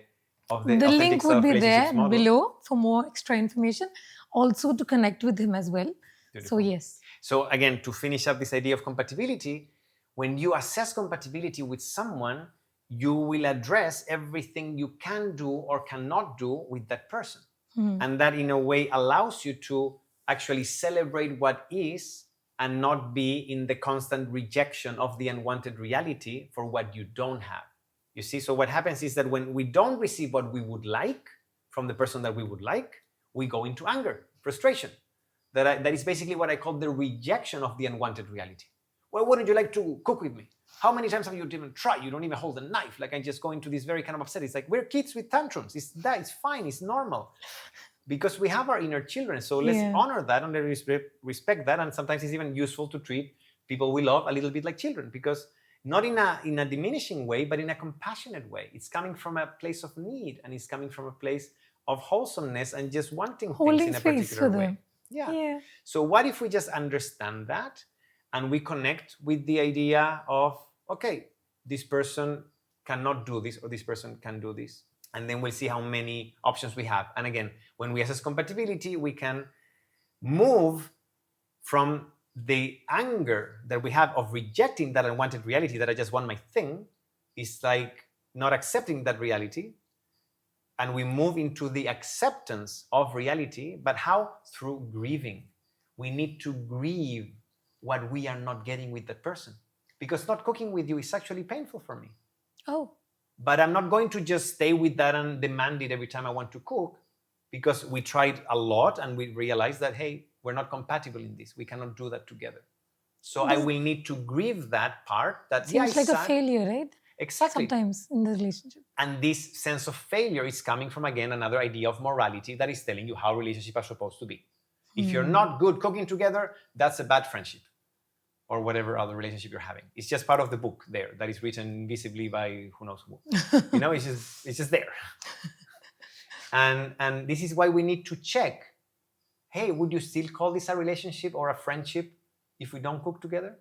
link would be there model. below for more extra information, also to connect with him as well. Beautiful. So yes. So again, to finish up this idea of compatibility, when you assess compatibility with someone, you will address everything you can do or cannot do with that person. And that in a way allows you to actually celebrate what is and not be in the constant rejection of the unwanted reality for what you don't have. You see, so what happens is that when we don't receive what we would like from the person that we would like, we go into anger, frustration. That is basically what I call the rejection of the unwanted reality. Well, wouldn't you like to cook with me? How many times have you even tried? You don't even hold a knife. Like I just go into this very kind of upset. It's like, we're kids with tantrums. It's fine, it's normal. Because we have our inner children. So let's honor that and respect that. And sometimes it's even useful to treat people we love a little bit like children, because not in a diminishing way, but in a compassionate way. It's coming from a place of need, and it's coming from a place of wholesomeness and just wanting things in a particular way. Yeah. So what if we just understand that and we connect with the idea of, okay, this person cannot do this or this person can do this. And then we'll see how many options we have. And again, when we assess compatibility, we can move from the anger that we have of rejecting that unwanted reality, that I just want my thing, is like not accepting that reality. And we move into the acceptance of reality. But how? Through grieving. We need to grieve what we are not getting with that person. Because not cooking with you is actually painful for me. Oh. But I'm not going to just stay with that and demand it every time I want to cook, because we tried a lot and we realized that, hey, we're not compatible in this. We cannot do that together. So I will need to grieve that part. That seems like a failure, right? Exactly. Sometimes in the relationship. And this sense of failure is coming from, again, another idea of morality that is telling you how relationships are supposed to be. If you're not good cooking together, that's a bad friendship, or whatever other relationship you're having. It's just part of the book there that is written invisibly by who knows who. You know, it's just there. And this is why we need to check, hey, would you still call this a relationship or a friendship if we don't cook together?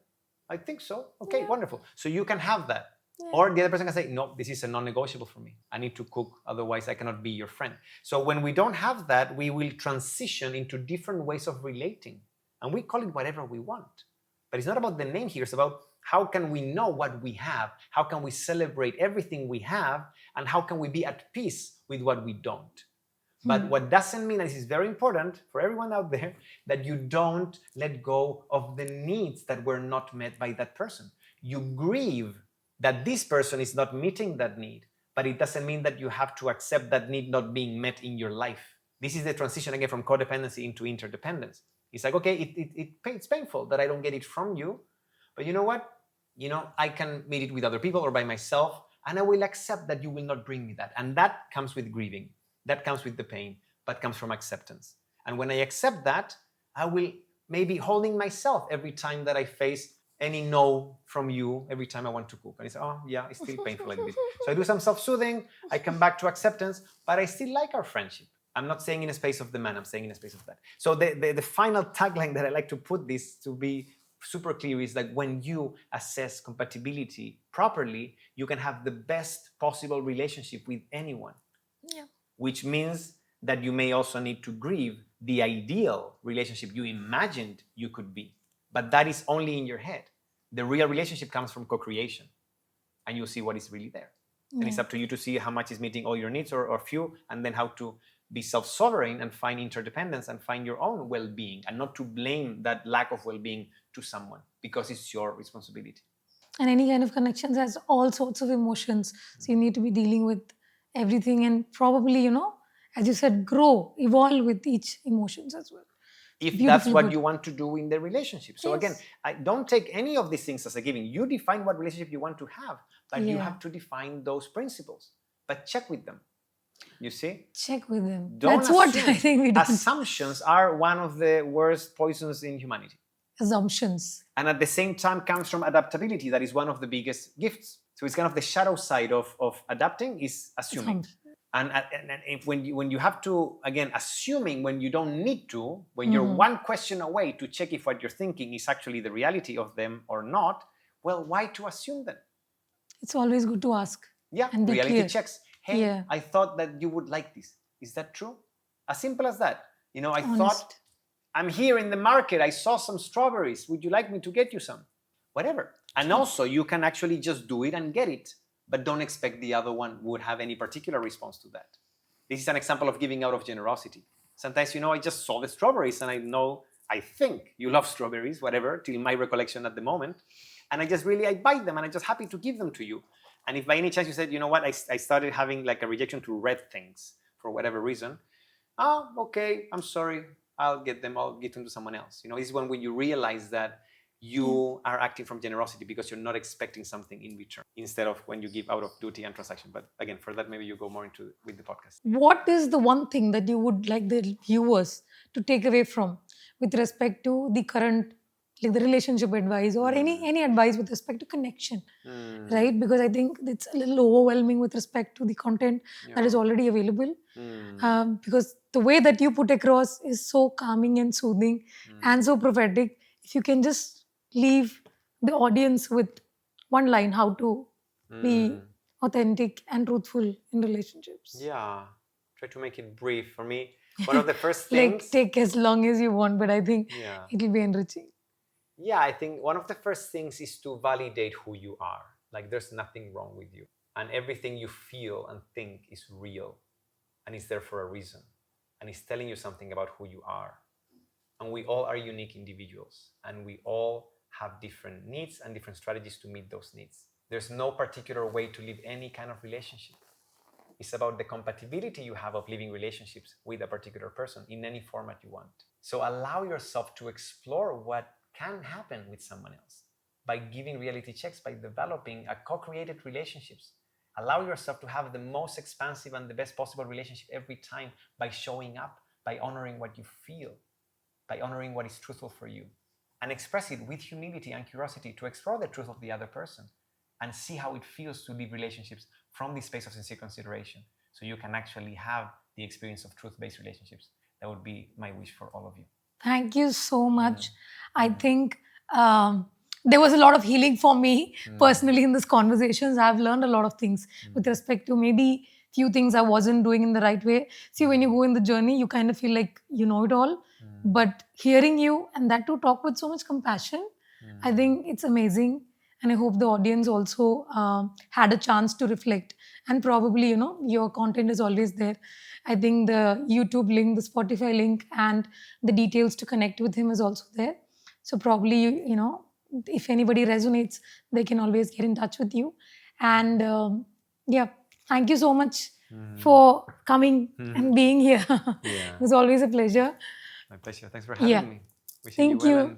I think so. Okay, wonderful. So you can have that. Or the other person can say, no, this is a non-negotiable for me. I need to cook, otherwise I cannot be your friend. So when we don't have that, we will transition into different ways of relating. And we call it whatever we want. But it's not about the name here. It's about how can we know what we have? How can we celebrate everything we have? And how can we be at peace with what we don't? But what doesn't mean, and this is very important for everyone out there, that you don't let go of the needs that were not met by that person. You grieve that this person is not meeting that need, but it doesn't mean that you have to accept that need not being met in your life. This is the transition again from codependency into interdependence. It's like, okay, it's painful that I don't get it from you, but you know what? You know, I can meet it with other people or by myself, and I will accept that you will not bring me that. And that comes with grieving. That comes with the pain, but comes from acceptance. And when I accept that, I will maybe holding myself every time that I face any no from you, every time I want to cook. And it's, oh yeah, it's still painful like this. So I do some self-soothing, I come back to acceptance, but I still like our friendship. I'm not saying in a space of the man, I'm saying in a space of that. So the final tagline that I like to put this to be super clear is that when you assess compatibility properly, you can have the best possible relationship with anyone. Yeah. Which means that you may also need to grieve the ideal relationship you imagined you could be. But that is only in your head. The real relationship comes from co-creation. And you'll see what is really there. Yeah. And it's up to you to see how much is meeting all your needs or few, and then how to be self-sovereign and find interdependence and find your own well-being, and not to blame that lack of well-being to someone, because it's your responsibility. And any kind of connections has all sorts of emotions. So you need to be dealing with everything and probably, you know, as you said, grow, evolve with each emotions as well. If that's what you want to do in the relationship. So again, I don't take any of these things as a given. You define what relationship you want to have, but you have to define those principles. But check with them. You see? Check with them. Don't That's what assume. I think we do. Assumptions are one of the worst poisons in humanity. Assumptions. And at the same time comes from adaptability. That is one of the biggest gifts. So it's kind of the shadow side of adapting is assuming. And when you have to, again, assuming when you don't need to, when you're one question away to check if what you're thinking is actually the reality of them or not, well, why to assume them? It's always good to ask. Yeah, and be reality clear. checks. Hey, I thought that you would like this. Is that true? As simple as that. You know, I thought, I'm here in the market. I saw some strawberries. Would you like me to get you some? Whatever. And also, you can actually just do it and get it, but don't expect the other one would have any particular response to that. This is an example of giving out of generosity. Sometimes, you know, I just saw the strawberries and I think you love strawberries, whatever, till my recollection at the moment. And I buy them and I'm just happy to give them to you. And if by any chance you said, you know what, I started having like a rejection to red things for whatever reason. Oh, okay, I'm sorry. I'll give them to someone else. You know, this is when you realize that you are acting from generosity because you're not expecting something in return instead of when you give out of duty and transaction. But again, for that, maybe you go more into with the podcast. What is the one thing that you would like the viewers to take away from with respect to the current, like the relationship advice or any advice with respect to connection, right? Because I think it's a little overwhelming with respect to the content that is already available. Because the way that you put across is so calming and soothing and so prophetic. If you can just leave the audience with one line, how to be authentic and truthful in relationships. Yeah, try to make it brief. For me, one of the first things... like take as long as you want, but I think it will be enriching. Yeah, I think one of the first things is to validate who you are. Like there's nothing wrong with you. And everything you feel and think is real. And it's there for a reason. And it's telling you something about who you are. And we all are unique individuals. And we all have different needs and different strategies to meet those needs. There's no particular way to live any kind of relationship. It's about the compatibility you have of living relationships with a particular person in any format you want. So allow yourself to explore what can happen with someone else by giving reality checks, by developing a co-created relationships. Allow yourself to have the most expansive and the best possible relationship every time by showing up, by honoring what you feel, by honoring what is truthful for you, and express it with humility and curiosity to explore the truth of the other person and see how it feels to live relationships from this space of sincere consideration, so you can actually have the experience of truth-based relationships. That would be my wish for all of you. Thank you so much. I think there was a lot of healing for me personally in these conversations. I've learned a lot of things with respect to maybe few things I wasn't doing in the right way. See, when you go in the journey, you kind of feel like you know it all. But hearing you and that to talk with so much compassion, I think it's amazing. And I hope the audience also had a chance to reflect. And probably, you know, your content is always there. I think the YouTube link, the Spotify link, and the details to connect with him is also there. So probably, you know, if anybody resonates, they can always get in touch with you. And yeah, thank you so much for coming and being here. It was always a pleasure. My pleasure. Thanks for having me. Wishing Thank you well you. and